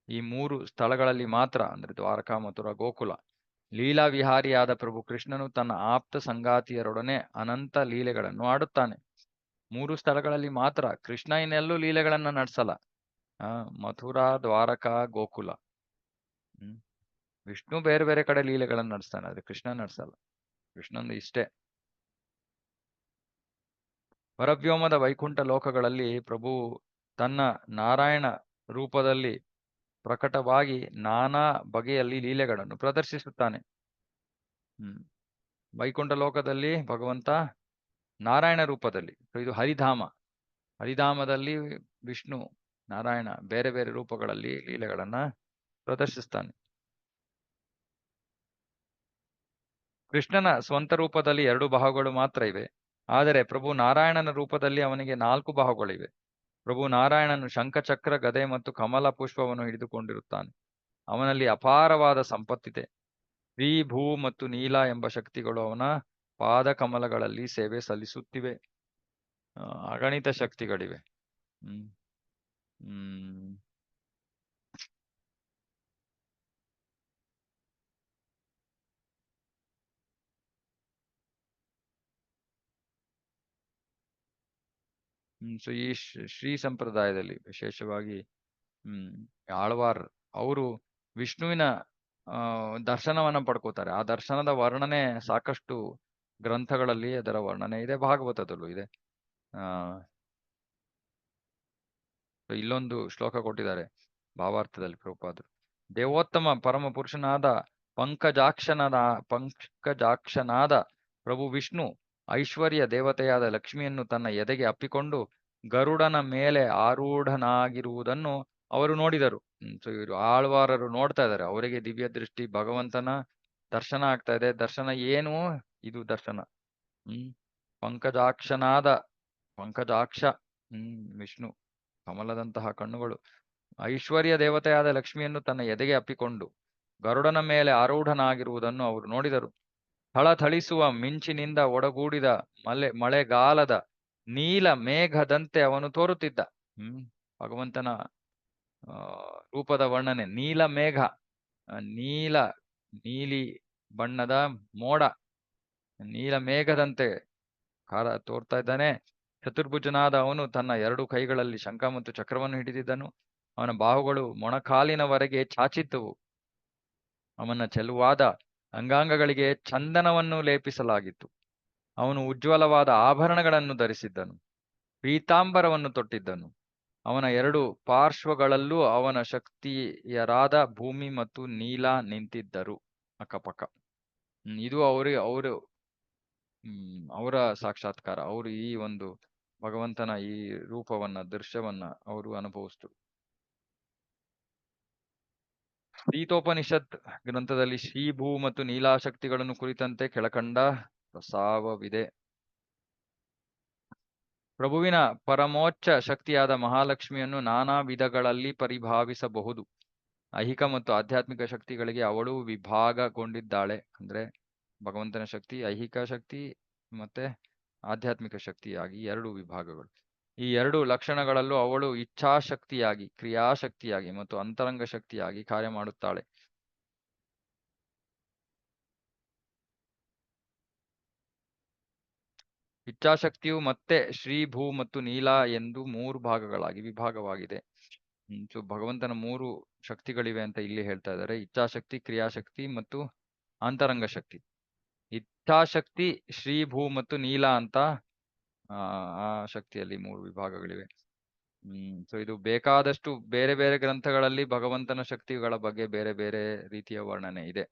ಈ 3 ಸ್ಥಳಗಳಲ್ಲಿ ಮಾತ್ರ, ಅಂದ್ರೆ ದ್ವಾರಕಾ, ಮಥುರಾ, ಗೋಕುಲ, ಲೀಲಾ ವಿಹಾರಿಯಾದ ಪ್ರಭು ಕೃಷ್ಣನು ತನ್ನ ಆಪ್ತ ಸಂಗಾತಿಯರೊಡನೆ ಅನಂತ ಲೀಲೆಗಳನ್ನು ಆಡುತ್ತಾನೆ. 3 ಸ್ಥಳಗಳಲ್ಲಿ ಮಾತ್ರ. ಕೃಷ್ಣ ಇನ್ನೆಲ್ಲೂ ಲೀಲೆಗಳನ್ನ ನಡೆಸಲ್ಲ. ಮಥುರಾ, ದ್ವಾರಕಾ, ಗೋಕುಲ. ವಿಷ್ಣು ಬೇರೆ ಬೇರೆ ಕಡೆ ಲೀಲೆಗಳನ್ನು ನಡೆಸ್ತಾನೆ, ಆದ್ರೆ ಕೃಷ್ಣ ನಡೆಸಲ್ಲ. ಕೃಷ್ಣಂದು ಇಷ್ಟೇ. ಪರವ್ಯೋಮದ ವೈಕುಂಠ ಲೋಕಗಳಲ್ಲಿ ಪ್ರಭು ತನ್ನ ನಾರಾಯಣ ರೂಪದಲ್ಲಿ ಪ್ರಕಟವಾಗಿ ನಾನಾ ಬಗೆಯಲ್ಲಿ ಲೀಲೆಗಳನ್ನು ಪ್ರದರ್ಶಿಸುತ್ತಾನೆ. ವೈಕುಂಠ ಲೋಕದಲ್ಲಿ ಭಗವಂತ ನಾರಾಯಣ ರೂಪದಲ್ಲಿ, ಇದು ಹರಿಧಾಮ. ಹರಿಧಾಮದಲ್ಲಿ ವಿಷ್ಣು ನಾರಾಯಣ ಬೇರೆ ಬೇರೆ ರೂಪಗಳಲ್ಲಿ ಲೀಲೆಗಳನ್ನ ಪ್ರದರ್ಶಿಸ್ತಾನೆ. ಕೃಷ್ಣನ ಸ್ವಂತ ರೂಪದಲ್ಲಿ 2 ಬಾಹುಗಳು ಮಾತ್ರ ಇವೆ. ಆದರೆ ಪ್ರಭು ನಾರಾಯಣನ ರೂಪದಲ್ಲಿ ಅವನಿಗೆ 4 ಬಾಹುಗಳಿವೆ. ಪ್ರಭು ನಾರಾಯಣನು ಶಂಖಚಕ್ರ, ಗದೆ ಮತ್ತು ಕಮಲ ಪುಷ್ಪವನ್ನು ಹಿಡಿದುಕೊಂಡಿರುತ್ತಾನೆ. ಅವನಲ್ಲಿ ಅಪಾರವಾದ ಸಂಪತ್ತಿದೆ. ಶ್ರೀ, ಭೂ ಮತ್ತು ನೀಲ ಎಂಬ ಶಕ್ತಿಗಳು ಅವನ ಪಾದ ಕಮಲಗಳಲ್ಲಿ ಸೇವೆ ಸಲ್ಲಿಸುತ್ತಿವೆ. ಅಗಣಿತ ಶಕ್ತಿಗಳಿವೆ. ಸೊ ಈ ಶ್ರೀ ಸಂಪ್ರದಾಯದಲ್ಲಿ ವಿಶೇಷವಾಗಿ ಆಳ್ವಾರ್ ಅವರು ವಿಷ್ಣುವಿನ ದರ್ಶನವನ್ನ ಪಡ್ಕೋತಾರೆ. ಆ ದರ್ಶನದ ವರ್ಣನೆ ಸಾಕಷ್ಟು ಗ್ರಂಥಗಳಲ್ಲಿ ಅದರ ವರ್ಣನೆ ಇದೆ, ಭಾಗವತದಲ್ಲೂ ಇದೆ. ಇಲ್ಲೊಂದು ಶ್ಲೋಕ ಕೊಟ್ಟಿದ್ದಾರೆ ಭಾವಾರ್ಥದಲ್ಲಿ ಪ್ರಭುಪಾದರು. ದೇವೋತ್ತಮ ಪರಮ ಪುರುಷನಾದ ಪಂಕಜಾಕ್ಷನಾದ ಪ್ರಭು ವಿಷ್ಣು ಐಶ್ವರ್ಯ ದೇವತೆಯಾದ ಲಕ್ಷ್ಮಿಯನ್ನು ತನ್ನ ಎದೆಗೆ ಅಪ್ಪಿಕೊಂಡು ಗರುಡನ ಮೇಲೆ ಆರೂಢನಾಗಿರುವುದನ್ನು ಅವರು ನೋಡಿದರು. ಸೊ ಇವರು ಆಳ್ವಾರರು ನೋಡ್ತಾ ಇದ್ದಾರೆ. ಅವರಿಗೆ ದಿವ್ಯ ದೃಷ್ಟಿ, ಭಗವಂತನ ದರ್ಶನ ಆಗ್ತಾ ಇದೆ. ದರ್ಶನ ಏನು? ಇದು ದರ್ಶನ. ಪಂಕಜಾಕ್ಷ ವಿಷ್ಣು, ಕಮಲದಂತಹ ಕಣ್ಣುಗಳು. ಐಶ್ವರ್ಯ ದೇವತೆಯಾದ ಲಕ್ಷ್ಮಿಯನ್ನು ತನ್ನ ಎದೆಗೆ ಅಪ್ಪಿಕೊಂಡು ಗರುಡನ ಮೇಲೆ ಆರೂಢನಾಗಿರುವುದನ್ನು ಅವರು ನೋಡಿದರು. ಥಳಥಳಿಸುವ ಮಿಂಚಿನಿಂದ ಒಡಗೂಡಿದ ಮಳೆಗಾಲದ ನೀಲ ಮೇಘದಂತೆ ಅವನು ತೋರುತ್ತಿದ್ದ. ಭಗವಂತನ ರೂಪದ ವರ್ಣನೆ. ನೀಲ ಮೇಘ, ನೀಲಿ ಬಣ್ಣದ ಮೋಡ, ನೀಲ ಮೇಘದಂತೆ ತೋರ್ತಾ ಇದ್ದಾನೆ. ಚತುರ್ಭುಜನಾದ ಅವನು ತನ್ನ 2 ಕೈಗಳಲ್ಲಿ ಶಂಖ ಮತ್ತು ಚಕ್ರವನ್ನು ಹಿಡಿದಿದ್ದನು. ಅವನ ಬಾಹುಗಳು ಮೊಣಕಾಲಿನವರೆಗೆ ಚಾಚಿದ್ದವು. ಅವನ ಚೆಲುವಾದ ಅಂಗಾಂಗಗಳಿಗೆ ಚಂದನವನ್ನು ಲೇಪಿಸಲಾಗಿತ್ತು. ಅವನು ಉಜ್ವಲವಾದ ಆಭರಣಗಳನ್ನು ಧರಿಸಿದ್ದನು. ಪೀತಾಂಬರವನ್ನು ತೊಟ್ಟಿದ್ದನು. ಅವನ 2 ಪಾರ್ಶ್ವಗಳಲ್ಲೂ ಅವನ ಶಕ್ತಿಯರಾದ ಭೂಮಿ ಮತ್ತು ನೀಲ ನಿಂತಿದ್ದರು ಅಕ್ಕಪಕ್ಕ. ಇದು ಅವರ ಸಾಕ್ಷಾತ್ಕಾರ. ಅವರು ಈ ಒಂದು ಭಗವಂತನ ಈ ರೂಪವನ್ನ, ದೃಶ್ಯವನ್ನ ಅವರು ಅನುಭವಿಸಿದರು. ಗೀತೋಪನಿಷತ್ ಗ್ರಂಥದಲ್ಲಿ ಶ್ರೀ, ಭೂ ಮತ್ತು ನೀಲಾಶಕ್ತಿಗಳನ್ನು ಕುರಿತಂತೆ ಕೆಳಕಂಡ ಪ್ರಸ್ತಾವವಿದೆ. ಪ್ರಭುವಿನ ಪರಮೋಚ್ಚ ಶಕ್ತಿಯಾದ ಮಹಾಲಕ್ಷ್ಮಿಯನ್ನು ನಾನಾ ವಿಧಗಳಲ್ಲಿ ಪರಿಭಾವಿಸಬಹುದು. ಐಹಿಕ ಮತ್ತು ಆಧ್ಯಾತ್ಮಿಕ ಶಕ್ತಿಗಳಿಗೆ ಅವಳು ವಿಭಾಗಗೊಂಡಿದ್ದಾಳೆ. ಅಂದ್ರೆ ಭಗವಂತನ ಶಕ್ತಿ ಐಹಿಕ ಶಕ್ತಿ ಮತ್ತೆ ಆಧ್ಯಾತ್ಮಿಕ ಶಕ್ತಿಯಾಗಿ 2 ವಿಭಾಗಗಳು. ಈ 2 ಲಕ್ಷಣಗಳಲ್ಲೂ ಅವಳು ಇಚ್ಛಾಶಕ್ತಿಯಾಗಿ, ಕ್ರಿಯಾಶಕ್ತಿಯಾಗಿ ಮತ್ತು ಅಂತರಂಗ ಶಕ್ತಿಯಾಗಿ ಕಾರ್ಯ ಮಾಡುತ್ತಾಳೆ. ಇಚ್ಛಾಶಕ್ತಿಯು ಮತ್ತೆ ಶ್ರೀ, ಭೂ ಮತ್ತು ನೀಲ ಎಂದು 3 ಭಾಗಗಳಾಗಿ ವಿಭಾಗವಾಗಿದೆ. ಸೊ ಭಗವಂತನ 3 ಶಕ್ತಿಗಳಿವೆ ಅಂತ ಇಲ್ಲಿ ಹೇಳ್ತಾ ಇದ್ದಾರೆ. ಇಚ್ಛಾಶಕ್ತಿ, ಕ್ರಿಯಾಶಕ್ತಿ ಮತ್ತು ಅಂತರಂಗ ಶಕ್ತಿ. ಇಚ್ಛಾಶಕ್ತಿ ಶ್ರೀ, ಭೂ ಮತ್ತು ನೀಲ ಅಂತ ಆ ಶಕ್ತಿಯಲ್ಲಿ 3 ವಿಭಾಗಗಳಿವೆ. ಸೊ ಇದು ಬೇಕಾದಷ್ಟು ಬೇರೆ ಬೇರೆ ಗ್ರಂಥಗಳಲ್ಲಿ ಭಗವಂತನ ಶಕ್ತಿಗಳ ಬಗ್ಗೆ ಬೇರೆ ಬೇರೆ ರೀತಿಯ ವರ್ಣನೆ ಇದೆ.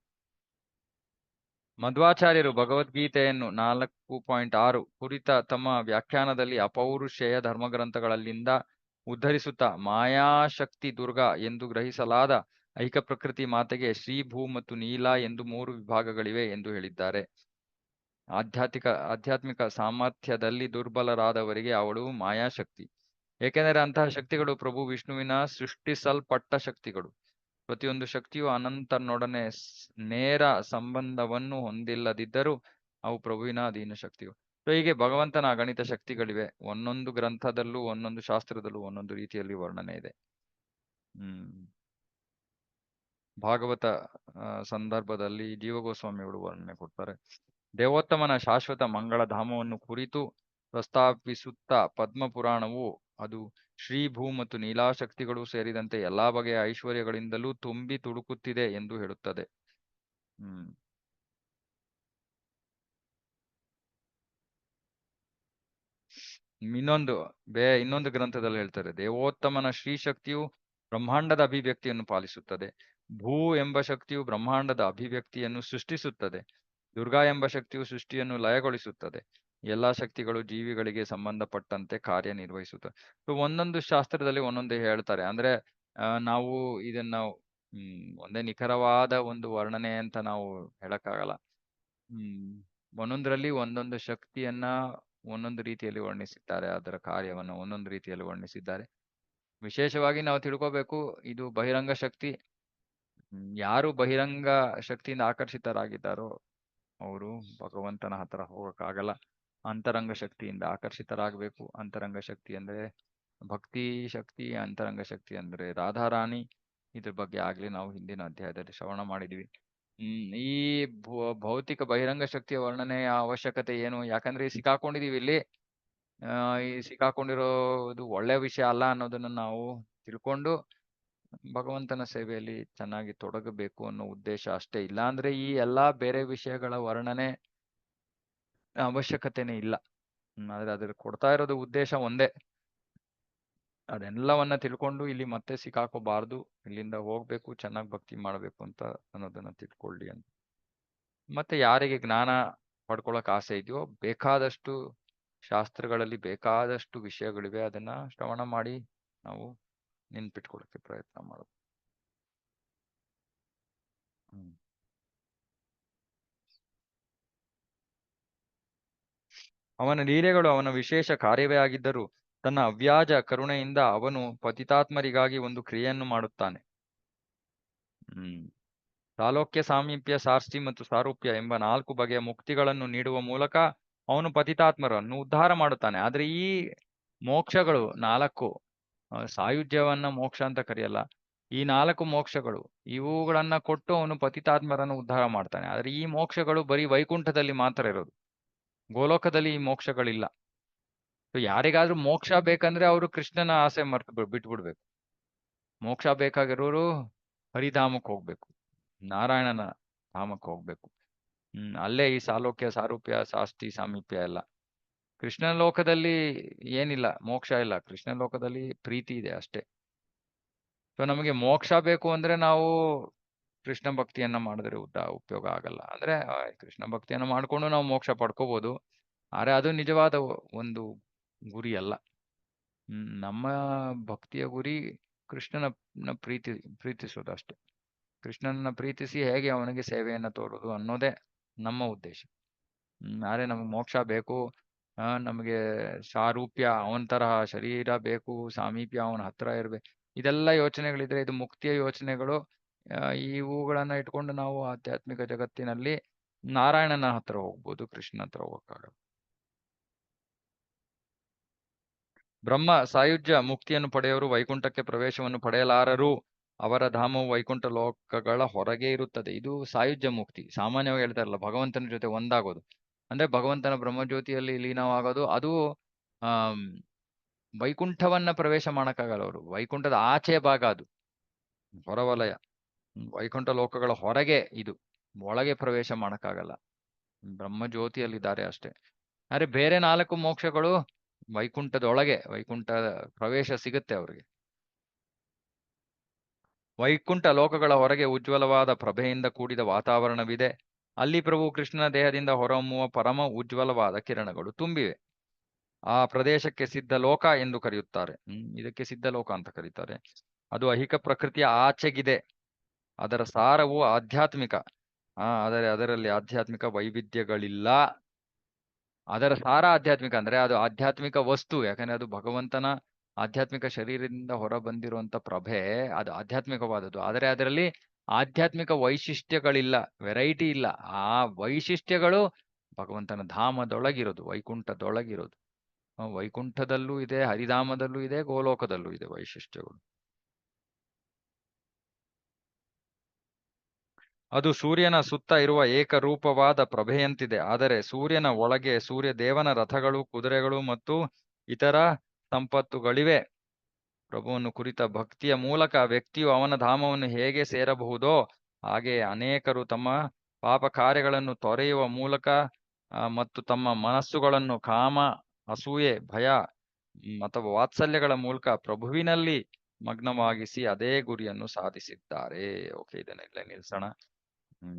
ಮಧ್ವಾಚಾರ್ಯರು ಭಗವದ್ಗೀತೆಯನ್ನು 4.6 ಕುರಿತ ತಮ್ಮ ವ್ಯಾಖ್ಯಾನದಲ್ಲಿ ಅಪೌರುಷೇಯ ಧರ್ಮಗ್ರಂಥಗಳಲ್ಲಿಂದ ಉದ್ಧರಿಸುತ್ತಾ ಮಾಯಾಶಕ್ತಿ ದುರ್ಗಾ ಎಂದು ಗ್ರಹಿಸಲಾದ ಐಹಿಕ ಪ್ರಕೃತಿ ಮಾತೆಗೆ ಶ್ರೀ, ಭೂ ಮತ್ತು ನೀಲ ಎಂದು 3 ವಿಭಾಗಗಳಿವೆ ಎಂದು ಹೇಳಿದ್ದಾರೆ. ಆಧ್ಯಾತ್ಮಿಕ ಸಾಮರ್ಥ್ಯದಲ್ಲಿ ದುರ್ಬಲರಾದವರಿಗೆ ಅವಳು ಮಾಯಾಶಕ್ತಿ. ಏಕೆಂದರೆ ಅಂತಹ ಶಕ್ತಿಗಳು ಪ್ರಭು ವಿಷ್ಣುವಿನ ಸೃಷ್ಟಿಸಲ್ಪಟ್ಟ ಶಕ್ತಿಗಳು. ಪ್ರತಿಯೊಂದು ಶಕ್ತಿಯು ಅನಂತನೊಡನೆ ನೇರ ಸಂಬಂಧವನ್ನು ಹೊಂದಿಲ್ಲದಿದ್ದರೂ ಅವು ಪ್ರಭುವಿನ ಅಧೀನ ಶಕ್ತಿಗಳು. ಸೊ ಹೀಗೆ ಭಗವಂತನ ಅಗಣಿತ ಶಕ್ತಿಗಳಿವೆ. ಒಂದೊಂದು ಗ್ರಂಥದಲ್ಲೂ ಒಂದೊಂದು ಶಾಸ್ತ್ರದಲ್ಲೂ ಒಂದೊಂದು ರೀತಿಯಲ್ಲಿ ವರ್ಣನೆ ಇದೆ. ಭಾಗವತ ಸಂದರ್ಭದಲ್ಲಿ ಜೀವಗೋಸ್ವಾಮಿಗಳು ವರ್ಣನೆ ಕೊಡ್ತಾರೆ. ದೇವೋತ್ತಮನ ಶಾಶ್ವತ ಮಂಗಳ ಧಾಮವನ್ನು ಕುರಿತು ಪ್ರಸ್ತಾಪಿಸುತ್ತಾ ಪದ್ಮಪುರಾಣವು ಅದು ಶ್ರೀ ಭೂ ಮತ್ತು ನೀಲಾಶಕ್ತಿಗಳು ಸೇರಿದಂತೆ ಎಲ್ಲಾ ಬಗೆಯ ಐಶ್ವರ್ಯಗಳಿಂದಲೂ ತುಂಬಿ ತುಳುಕುತ್ತಿದೆ ಎಂದು ಹೇಳುತ್ತದೆ. ಇನ್ನೊಂದು ಗ್ರಂಥದಲ್ಲಿ ಹೇಳ್ತಾರೆ, ದೇವೋತ್ತಮನ ಶ್ರೀ ಶಕ್ತಿಯು ಬ್ರಹ್ಮಾಂಡದ ಅಭಿವ್ಯಕ್ತಿಯನ್ನು ಪಾಲಿಸುತ್ತದೆ. ಭೂ ಎಂಬ ಶಕ್ತಿಯು ಬ್ರಹ್ಮಾಂಡದ ಅಭಿವ್ಯಕ್ತಿಯನ್ನು ಸೃಷ್ಟಿಸುತ್ತದೆ. ದುರ್ಗಾ ಎಂಬ ಶಕ್ತಿಯು ಸೃಷ್ಟಿಯನ್ನು ಲಯಗೊಳಿಸುತ್ತದೆ. ಎಲ್ಲಾ ಶಕ್ತಿಗಳು ಜೀವಿಗಳಿಗೆ ಸಂಬಂಧಪಟ್ಟಂತೆ ಕಾರ್ಯನಿರ್ವಹಿಸುತ್ತವೆ. ಒಂದೊಂದು ಶಾಸ್ತ್ರದಲ್ಲಿ ಒಂದೊಂದು ಹೇಳ್ತಾರೆ. ಅಂದ್ರೆ ನಾವು ಇದನ್ನ ಒಂದೇ ನಿಖರವಾದ ಒಂದು ವರ್ಣನೆ ಅಂತ ನಾವು ಹೇಳಕ್ಕಾಗಲ್ಲ. ಒಂದೊಂದರಲ್ಲಿ ಒಂದೊಂದು ಶಕ್ತಿಯನ್ನ ಒಂದೊಂದು ರೀತಿಯಲ್ಲಿ ವರ್ಣಿಸಿದ್ದಾರೆ. ಅದರ ಕಾರ್ಯವನ್ನು ಒಂದೊಂದು ರೀತಿಯಲ್ಲಿ ವರ್ಣಿಸಿದ್ದಾರೆ. ವಿಶೇಷವಾಗಿ ನಾವು ತಿಳ್ಕೋಬೇಕು, ಇದು ಬಹಿರಂಗ ಶಕ್ತಿ. ಯಾರು ಬಹಿರಂಗ ಶಕ್ತಿಯಿಂದ ಆಕರ್ಷಿತರಾಗಿದ್ದಾರೋ ಅವರು ಭಗವಂತನ ಹತ್ರ ಹೋಗಕ್ಕಾಗಲ್ಲ. ಅಂತರಂಗ ಶಕ್ತಿಯಿಂದ ಆಕರ್ಷಿತರಾಗಬೇಕು. ಅಂತರಂಗ ಶಕ್ತಿ ಅಂದ್ರೆ ಭಕ್ತಿ ಶಕ್ತಿ, ಅಂತರಂಗ ಶಕ್ತಿ ಅಂದ್ರೆ ರಾಧಾರಾಣಿ. ಇದ್ರ ಬಗ್ಗೆ ಆಗ್ಲಿ ನಾವು ಹಿಂದಿನ ಅಧ್ಯಾಯದಲ್ಲಿ ಶ್ರವಣ ಮಾಡಿದ್ವಿ. ಈ ಭೌತಿಕ ಬಹಿರಂಗ ಶಕ್ತಿಯ ವರ್ಣನೆಯ ಅವಶ್ಯಕತೆ ಏನು? ಯಾಕಂದ್ರೆ ಸಿಕ್ಕಾಕೊಂಡಿದೀವಿ ಇಲ್ಲಿ. ಈ ಸಿಕ್ಕಾಕೊಂಡಿರೋದು ಒಳ್ಳೆ ವಿಷಯ ಅಲ್ಲ ಅನ್ನೋದನ್ನ ನಾವು ತಿಳ್ಕೊಂಡು ಭಗವಂತನ ಸೇವೆಯಲ್ಲಿ ಚೆನ್ನಾಗಿ ತೊಡಗಬೇಕು ಅನ್ನೋ ಉದ್ದೇಶ ಅಷ್ಟೇ. ಇಲ್ಲ ಅಂದ್ರೆ ಈ ಎಲ್ಲಾ ಬೇರೆ ವಿಷಯಗಳ ವರ್ಣನೆ ಅವಶ್ಯಕತೆನೇ ಇಲ್ಲ. ಆದ್ರೆ ಅದ್ರ ಕೊಡ್ತಾ ಇರೋದು ಉದ್ದೇಶ ಒಂದೇ, ಅದೆಲ್ಲವನ್ನ ತಿಳ್ಕೊಂಡು ಇಲ್ಲಿ ಮತ್ತೆ ಸಿಕ್ಕಾಕೋಬಾರ್ದು, ಇಲ್ಲಿಂದ ಹೋಗ್ಬೇಕು, ಚೆನ್ನಾಗಿ ಭಕ್ತಿ ಮಾಡ್ಬೇಕು ಅಂತ ಅನ್ನೋದನ್ನ ತಿಳ್ಕೊಳ್ಳಿ ಅಂತ. ಮತ್ತೆ ಯಾರಿಗೆ ಜ್ಞಾನ ಪಡ್ಕೊಳಕ್ ಆಸೆ ಇದೆಯೋ ಬೇಕಾದಷ್ಟು ಶಾಸ್ತ್ರಗಳಲ್ಲಿ ಬೇಕಾದಷ್ಟು ವಿಷಯಗಳಿವೆ. ಅದನ್ನ ಶ್ರವಣ ಮಾಡಿ ನಾವು ನೆನ್ಪಿಟ್ಕೊಳ್ಳಕ್ಕೆ ಪ್ರಯತ್ನ ಮಾಡೋದು. ಅವನ ಲೀಲೆಗಳು ಅವನ ವಿಶೇಷ ಕಾರ್ಯವೇ ಆಗಿದ್ದರೂ ತನ್ನ ಅವ್ಯಾಜ ಕರುಣೆಯಿಂದ ಅವನು ಪತಿತಾತ್ಮರಿಗಾಗಿ ಒಂದು ಕ್ರಿಯೆಯನ್ನು ಮಾಡುತ್ತಾನೆ. ಸಾಲೋಕ್ಯ, ಸಾಮೀಪ್ಯ, ಸಾರ್ಸ್ಟಿ ಮತ್ತು ಸಾರೂಪ್ಯ ಎಂಬ 4 ಬಗೆಯ ಮುಕ್ತಿಗಳನ್ನು ನೀಡುವ ಮೂಲಕ ಅವನು ಪತಿತಾತ್ಮರನ್ನು ಉದ್ಧಾರ ಮಾಡುತ್ತಾನೆ. ಆದ್ರೆ ಈ ಮೋಕ್ಷಗಳು 4, ಸಾಯುಜ್ಯವನ್ನ ಮೋಕ್ಷ ಅಂತ ಕರೆಯಲ್ಲ. ಈ 4 ಮೋಕ್ಷಗಳು ಇವುಗಳನ್ನ ಕೊಟ್ಟು ಅವನು ಪತಿತಾತ್ಮರನ್ನು ಉದ್ಧಾರ ಮಾಡ್ತಾನೆ. ಆದ್ರೆ ಈ ಮೋಕ್ಷಗಳು ಬರೀ ವೈಕುಂಠದಲ್ಲಿ ಮಾತ್ರ ಇರೋದು. ಗೋಲೋಕದಲ್ಲಿ ಈ ಮೋಕ್ಷಗಳಿಲ್ಲ. ಯಾರಿಗಾದ್ರೂ ಮೋಕ್ಷ ಬೇಕಂದ್ರೆ ಅವರು ಕೃಷ್ಣನ ಆಸೆ ಬಿಟ್ಬಿಡ್ಬೇಕು. ಮೋಕ್ಷ ಬೇಕಾಗಿರೋರು ಹರಿಧಾಮಕ್ಕೆ ಹೋಗ್ಬೇಕು, ನಾರಾಯಣನ ಧಾಮಕ್ಕೆ ಹೋಗ್ಬೇಕು. ಅಲ್ಲೇ ಈ ಸಾಲೋಕ್ಯ, ಸಾರೂಪ್ಯ, ಸಾಸ್ತಿ, ಸಾಮೀಪ್ಯ ಎಲ್ಲ. ಕೃಷ್ಣ ಲೋಕದಲ್ಲಿ ಏನಿಲ್ಲ, ಮೋಕ್ಷ ಇಲ್ಲ. ಕೃಷ್ಣ ಲೋಕದಲ್ಲಿ ಪ್ರೀತಿ ಇದೆ ಅಷ್ಟೇ. ಸೊ ನಮಗೆ ಮೋಕ್ಷ ಬೇಕು ಅಂದ್ರೆ ನಾವು ಕೃಷ್ಣ ಭಕ್ತಿಯನ್ನ ಮಾಡಿದ್ರೆ ಉಪಯೋಗ ಆಗಲ್ಲ. ಅಂದ್ರೆ ಕೃಷ್ಣ ಭಕ್ತಿಯನ್ನ ಮಾಡ್ಕೊಂಡು ನಾವು ಮೋಕ್ಷ ಪಡ್ಕೋಬಹುದು. ಆದ್ರೆ ಅದು ನಿಜವಾದ ಒಂದು ಗುರಿ ಅಲ್ಲ. ನಮ್ಮ ಭಕ್ತಿಯ ಗುರಿ ಕೃಷ್ಣನ ಪ್ರೀತಿಸೋದು ಅಷ್ಟೇ. ಕೃಷ್ಣನ ಪ್ರೀತಿಸಿ ಹೇಗೆ ಅವನಿಗೆ ಸೇವೆಯನ್ನ ತೋರೋದು ಅನ್ನೋದೇ ನಮ್ಮ ಉದ್ದೇಶ. ಆದ್ರೆ ನಮ್ಗೆ ಮೋಕ್ಷ ಬೇಕು, ನಮಗೆ ಸಾರೂಪ್ಯ, ಅವನ ತರಹ ಶರೀರ ಬೇಕು, ಸಾಮೀಪ್ಯ, ಅವನ ಹತ್ರ ಇರ್ಬೇಕು, ಇದೆಲ್ಲ ಯೋಚನೆಗಳಿದ್ರೆ ಇದು ಮುಕ್ತಿಯ ಯೋಚನೆಗಳು. ಇವುಗಳನ್ನ ಇಟ್ಕೊಂಡು ನಾವು ಆಧ್ಯಾತ್ಮಿಕ ಜಗತ್ತಿನಲ್ಲಿ ನಾರಾಯಣನ ಹತ್ರ ಹೋಗ್ಬೋದು, ಕೃಷ್ಣನ ಹತ್ರ ಹೋಗಕ್ಕಾಗಲ್ಲ. ಬ್ರಹ್ಮ ಸಾಯುಜ್ಯ ಮುಕ್ತಿಯನ್ನು ಪಡೆಯವರು ವೈಕುಂಠಕ್ಕೆ ಪ್ರವೇಶವನ್ನು ಪಡೆಯಲಾರರು. ಅವರ ಧಾಮವು ವೈಕುಂಠ ಲೋಕಗಳ ಹೊರಗೆ ಇರುತ್ತದೆ. ಇದು ಸಾಯುಜ್ಯ ಮುಕ್ತಿ. ಸಾಮಾನ್ಯವಾಗಿ ಹೇಳ್ತಾರಲ್ಲ, ಭಗವಂತನ ಜೊತೆ ಒಂದಾಗೋದು ಅಂದ್ರೆ ಭಗವಂತನ ಬ್ರಹ್ಮಜ್ಯೋತಿಯಲ್ಲಿ ಲೀನವಾಗೋದು. ಅದು ವೈಕುಂಠವನ್ನ ಪ್ರವೇಶ ಮಾಡಕ್ಕಾಗಲ್ಲ. ಅವರು ವೈಕುಂಠದ ಆಚೆ ಭಾಗ, ಅದು ಹೊರವಲಯ. ವೈಕುಂಠ ಲೋಕಗಳ ಹೊರಗೆ ಇದು, ಒಳಗೆ ಪ್ರವೇಶ ಮಾಡಕ್ಕಾಗಲ್ಲ. ಬ್ರಹ್ಮಜ್ಯೋತಿಯಲ್ಲಿದ್ದಾರೆ ಅಷ್ಟೇ. ಆದ್ರೆ ಬೇರೆ 4 ಮೋಕ್ಷಗಳು ವೈಕುಂಠದೊಳಗೆ, ವೈಕುಂಠದ ಪ್ರವೇಶ ಸಿಗುತ್ತೆ ಅವರಿಗೆ. ವೈಕುಂಠ ಲೋಕಗಳ ಹೊರಗೆ ಉಜ್ವಲವಾದ ಪ್ರಭೆಯಿಂದ ಕೂಡಿದ ವಾತಾವರಣವಿದೆ. ಅಲ್ಲಿ ಪ್ರಭು ಕೃಷ್ಣನ ದೇಹದಿಂದ ಹೊರಹೊಮ್ಮುವ ಪರಮ ಉಜ್ವಲವಾದ ಕಿರಣಗಳು ತುಂಬಿವೆ. ಆ ಪ್ರದೇಶಕ್ಕೆ ಸಿದ್ಧಲೋಕ ಎಂದು ಕರೆಯುತ್ತಾರೆ. ಇದಕ್ಕೆ ಸಿದ್ಧಲೋಕ ಅಂತ ಕರೀತಾರೆ. ಅದು ಐಹಿಕ ಪ್ರಕೃತಿಯ ಆಚೆಗಿದೆ. ಅದರ ಸಾರವು ಆಧ್ಯಾತ್ಮಿಕ. ಆದರೆ ಅದರಲ್ಲಿ ಆಧ್ಯಾತ್ಮಿಕ ವೈವಿಧ್ಯಗಳಿಲ್ಲ. ಅದರ ಸಾರ ಆಧ್ಯಾತ್ಮಿಕ ಅಂದ್ರೆ ಅದು ಆಧ್ಯಾತ್ಮಿಕ ವಸ್ತು, ಯಾಕಂದ್ರೆ ಅದು ಭಗವಂತನ ಆಧ್ಯಾತ್ಮಿಕ ಶರೀರದಿಂದ ಹೊರ ಬಂದಿರುವಂತ ಪ್ರಭೆ ಅದು ಆಧ್ಯಾತ್ಮಿಕವಾದದ್ದು. ಆದರೆ ಅದರಲ್ಲಿ ಆಧ್ಯಾತ್ಮಿಕ ವೈಶಿಷ್ಟ್ಯಗಳಿಲ್ಲ, ವೆರೈಟಿ ಇಲ್ಲ. ಆ ವೈಶಿಷ್ಟ್ಯಗಳು ಭಗವಂತನ ಧಾಮದೊಳಗಿರೋದು, ವೈಕುಂಠದೊಳಗಿರೋದು. ವೈಕುಂಠದಲ್ಲೂ ಇದೆ, ಹರಿಧಾಮದಲ್ಲೂ ಇದೆ, ಗೋಲೋಕದಲ್ಲೂ ಇದೆ ವೈಶಿಷ್ಟ್ಯಗಳು. ಅದು ಸೂರ್ಯನ ಸುತ್ತ ಇರುವ ಏಕರೂಪವಾದ ಪ್ರಭೆಯಂತಿದೆ. ಆದರೆ ಸೂರ್ಯನ ಒಳಗೆ ಸೂರ್ಯ ದೇವನ ರಥಗಳು, ಕುದುರೆಗಳು ಮತ್ತು ಇತರ ಸಂಪತ್ತುಗಳಿವೆ. ಪ್ರಭುವನ್ನು ಕುರಿತ ಭಕ್ತಿಯ ಮೂಲಕ ವ್ಯಕ್ತಿಯು ಅವನ ಧಾಮವನ್ನು ಹೇಗೆ ಸೇರಬಹುದೋ ಹಾಗೆ ಅನೇಕರು ತಮ್ಮ ಪಾಪ ಕಾರ್ಯಗಳನ್ನು ತೊರೆಯುವ ಮೂಲಕ ಮತ್ತು ತಮ್ಮ ಮನಸ್ಸುಗಳನ್ನು ಕಾಮ, ಅಸೂಯೆ, ಭಯ ಅಥವಾ ವಾತ್ಸಲ್ಯಗಳ ಮೂಲಕ ಪ್ರಭುವಿನಲ್ಲಿ ಮಗ್ನವಾಗಿಸಿ ಅದೇ ಗುರಿಯನ್ನು ಸಾಧಿಸಿದ್ದಾರೆ. ಓಕೆ, ಇದನ್ನೆಲ್ಲ ನಿಲ್ಸೋಣ.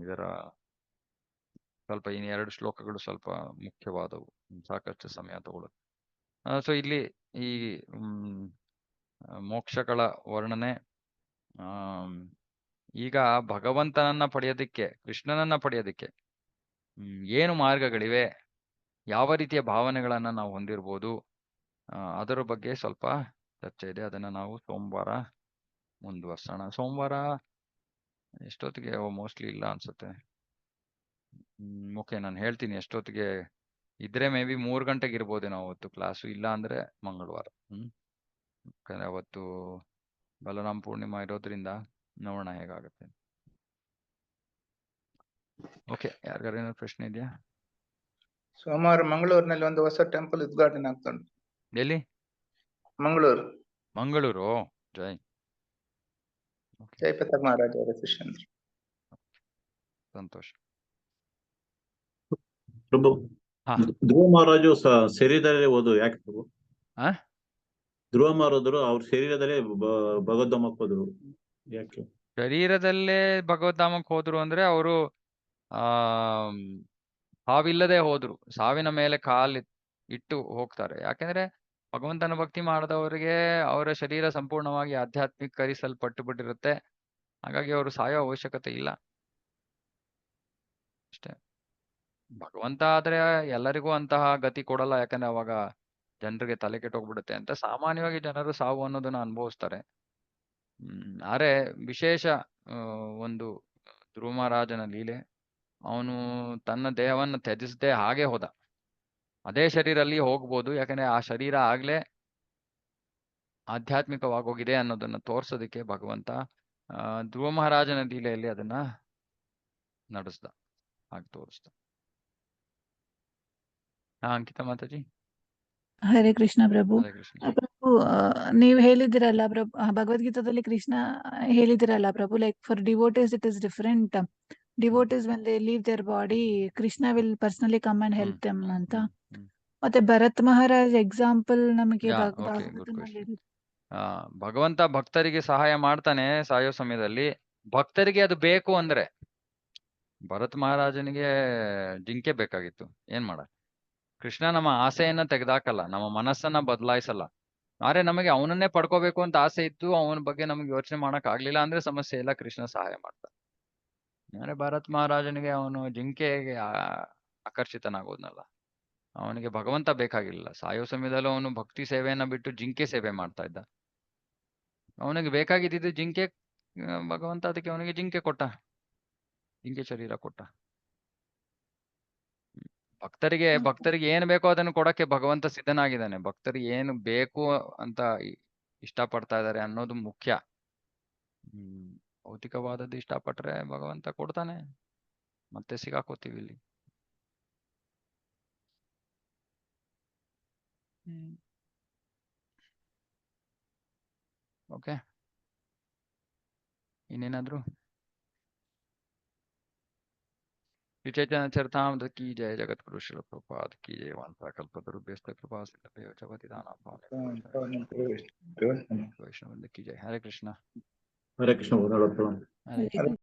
ಇದರ ಸ್ವಲ್ಪ ಇನ್ನು 2 ಶ್ಲೋಕಗಳು ಸ್ವಲ್ಪ ಮುಖ್ಯವಾದವು, ಸಾಕಷ್ಟು ಸಮಯ ತಗೊಳ್ಳುತ್ತೆ. ಸೊ ಇಲ್ಲಿ ಈ ಮೋಕ್ಷಗಳ ವರ್ಣನೆ. ಈಗ ಭಗವಂತನನ್ನ ಪಡೆಯೋದಿಕ್ಕೆ, ಕೃಷ್ಣನನ್ನ ಪಡೆಯೋದಿಕ್ಕೆ ಏನು ಮಾರ್ಗಗಳಿವೆ, ಯಾವ ರೀತಿಯ ಭಾವನೆಗಳನ್ನ ನಾವು ಹೊಂದಿರ್ಬೋದು, ಅದರ ಬಗ್ಗೆ ಸ್ವಲ್ಪ ಚರ್ಚೆ ಇದೆ. ಅದನ್ನ ನಾವು ಸೋಮವಾರ ಮುಂದುವರ್ಸೋಣ. ಸೋಮವಾರ ಎಷ್ಟೊತ್ತಿಗೆ? ಮೋಸ್ಟ್ಲಿ ಇಲ್ಲ ಅನ್ಸುತ್ತೆ. ಓಕೆ, ನಾನು ಹೇಳ್ತೀನಿ ಎಷ್ಟೊತ್ತಿಗೆ ಇದ್ರೆ. ಮೇ ಬಿ 3 ಗಂಟೆಗೆ ಇರ್ಬೋದೇನೋ ಅವತ್ತು ಕ್ಲಾಸು, ಇಲ್ಲ ಅಂದ್ರೆ ಮಂಗಳವಾರ. ಯಾಕಂದ್ರೆ ಅವತ್ತು ಬಲರಾಮ್ ಪೂರ್ಣಿಮಾ ಇರೋದ್ರಿಂದ ನೋಡೋಣ ಹೇಗಾಗುತ್ತೆ. ಓಕೆ, ಯಾರಿಗಾರ ಏನಾದ್ರು ಪ್ರಶ್ನೆ ಇದೆಯಾ? ಸೋಮವಾರ ಮಂಗಳೂರಿನಲ್ಲಿ ಒಂದು ಹೊಸ ಟೆಂಪಲ್ ಉದ್ಘಾಟನೆ ಆಗ್ತಾ ಉಂಟು. ಎಲ್ಲಿ? ಮಂಗಳೂರು. ಮಂಗಳೂರು. ಜೈ ಜಯಪತ ಮಹಾರಾಜ ಅವರ ಶಿಷ್ಯಂದ್ರು. ಸಂತೋಷ. ಪ್ರಭು, ಹಾ. ಧ್ರುವ ಮಹಾರಾಜು ಶರೀರದಲ್ಲೇ ಓದು ಯಾಕೆ ಪ್ರಭು? ಧ್ರುವ ಮಹಾರಾಜರು ಅವ್ರ ಶರೀರದಲ್ಲೇ ಭಗವದ್ಧಾಮಕ್ಕೆ ಹೋದ್ರು ಯಾಕೆ? ಶರೀರದಲ್ಲೇ ಭಗವದ್ಧಾಮಕ್ಕೆ ಹೋದ್ರು ಅಂದ್ರೆ ಅವರು ಸಾವಿಲ್ಲದೆ ಹೋದ್ರು, ಸಾವಿನ ಮೇಲೆ ಇಟ್ಟು ಹೋಗ್ತಾರೆ. ಯಾಕೆಂದ್ರೆ ಭಗವಂತನ ಭಕ್ತಿ ಮಾಡಿದವರಿಗೆ ಅವರ ಶರೀರ ಸಂಪೂರ್ಣವಾಗಿ ಆಧ್ಯಾತ್ಮಿಕರಿಸಲ್ಪಟ್ಟು ಬಿಟ್ಟಿರುತ್ತೆ. ಹಾಗಾಗಿ ಅವರು ಸಾಯೋ ಅವಶ್ಯಕತೆ ಇಲ್ಲ ಅಷ್ಟೇ. ಭಗವಂತ ಆದ್ರೆ ಎಲ್ಲರಿಗೂ ಅಂತಹ ಗತಿ ಕೊಡಲ್ಲ, ಯಾಕಂದ್ರೆ ಅವಾಗ ಜನರಿಗೆ ತಲೆ ಕೆಟ್ಟೋಗ್ಬಿಡುತ್ತೆ ಅಂತ. ಸಾಮಾನ್ಯವಾಗಿ ಜನರು ಸಾವು ಅನ್ನೋದನ್ನ ಅನುಭವಿಸ್ತಾರೆ. ಆದ್ರೆ ವಿಶೇಷ ಒಂದು ಧ್ರುವ ಮಹಾರಾಜನ ಲೀಲೆ, ಅವನು ತನ್ನ ದೇಹವನ್ನು ತ್ಯಜಿಸದೆ ಹಾಗೆ ಹೋದ. ಅದೇ ಶರೀರಲ್ಲಿ ಹೋಗ್ಬೋದು, ಯಾಕಂದ್ರೆ ಆ ಶರೀರ ಆಗ್ಲೇ ಆಧ್ಯಾತ್ಮಿಕವಾಗೋಗಿದೆ ಅನ್ನೋದನ್ನ ತೋರ್ಸೋದಕ್ಕೆ ಭಗವಂತ ಧ್ರುವ ಮಹಾರಾಜನ ಲೀಲೆಯಲ್ಲಿ ಅದನ್ನ ನಡೆಸ್ದ, ಹಾಗೆ ತೋರಿಸ್ದ. ಅಂಕಿತ ಮಾತಾಜಿ. ಹರೇ ಕೃಷ್ಣ ಪ್ರಭು. ಹರೇ ಕೃಷ್ಣ. ಪ್ರಭು, ನೀವು ಹೇಳಿದಿರಲ್ಲ ಪ್ರಭು, ಭಗವದ್ಗೀತಾದಲ್ಲಿ ಕೃಷ್ಣ ಹೇಳಿದಿರಲ್ಲ ಪ್ರಭು, like for devotees it is different. Devotees when they leave their body, Krishna will personally come and help them ಅಂತ. ಮತ್ತೆ ಭರತ್ ಮಹಾರಾಜ್ ಎಕ್ಸಾಂಪಲ್ ನಮಗೆ ಭಗವಂತ ಭಕ್ತರಿಗೆ ಸಹಾಯ ಮಾಡ್ತಾನೆ ಸಾಯೋ ಸಮಯದಲ್ಲಿ. ಭಕ್ತರಿಗೆ ಅದು ಬೇಕು ಅಂದ್ರೆ, ಭರತ್ ಮಹಾರಾಜನಿಗೆ ಜಿಂಕೆ ಬೇಕಾಗಿತ್ತು, ಏನ್ ಮಾಡ? ಕೃಷ್ಣ ನಮ್ಮ ಆಸೆಯನ್ನ ತೆಗೆದಾಕಲ್ಲ, ನಮ್ಮ ಮನಸ್ಸನ್ನ ಬದಲಾಯಿಸಲ್ಲ. ಆದ್ರೆ ನಮಗೆ ಅವನನ್ನೇ ಪಡ್ಕೋಬೇಕು ಅಂತ ಆಸೆ ಇತ್ತು, ಅವನ ಬಗ್ಗೆ ನಮ್ಗೆ ಯೋಚನೆ ಮಾಡಕ್ ಆಗ್ಲಿಲ್ಲ ಅಂದ್ರೆ ಸಮಸ್ಯೆ ಇಲ್ಲ, ಕೃಷ್ಣ ಸಹಾಯ ಮಾಡ್ತಾನೆ. ಅಂದ್ರೆ ಭರತ್ ಮಹಾರಾಜನಿಗೆ ಅವನು ಜಿಂಕೆಗೆ ಆಕರ್ಷಿತನಾಗೋದ್ನಲ್ಲ, ಅವನಿಗೆ ಭಗವಂತ ಬೇಕಾಗಿಲ್ಲ. ಸಾಯೋ ಸಮಯದಲ್ಲೂ ಅವನು ಭಕ್ತಿ ಸೇವೆಯನ್ನ ಬಿಟ್ಟು ಜಿಂಕೆ ಸೇವೆ ಮಾಡ್ತಾ ಇದ್ದ. ಅವನಿಗೆ ಬೇಕಾಗಿದ್ದು ಜಿಂಕೆ, ಭಗವಂತ ಅದಕ್ಕೆ ಅವನಿಗೆ ಜಿಂಕೆ ಕೊಟ್ಟ, ಜಿಂಕೆ ಶರೀರ ಕೊಟ್ಟ. ಭಕ್ತರಿಗೆ ಏನು ಬೇಕೋ ಅದನ್ನು ಕೊಡಕ್ಕೆ ಭಗವಂತ ಸಿದ್ಧನಾಗಿದ್ದಾನೆ. ಭಕ್ತರಿಗೆ ಏನು ಬೇಕು ಅಂತ ಇಷ್ಟಪಡ್ತಾ ಇದ್ದಾರೆ ಅನ್ನೋದು ಮುಖ್ಯ. ಭೌತಿಕವಾದದ್ದು ಇಷ್ಟಪಟ್ರೆ ಭಗವಂತ ಕೊಡ್ತಾನೆ, ಮತ್ತೆ ಸಿಗಾಕೋತೀವಿ ಇಲ್ಲಿ. ಓಕೆ, ಇನ್ನೇನಾದ್ರು? चैतन्य चरितामृत की जय, जगत गुरु श्रील प्रभुपाद की जय। वांछा कल्पतरुभ्यश्च कृपा सिंधुभ्यो च पतितानां पावनेभ्यो वैष्णववृंद की जय। हरे कृष्णा। ಹರೇ ಕೃಷ್ಣ.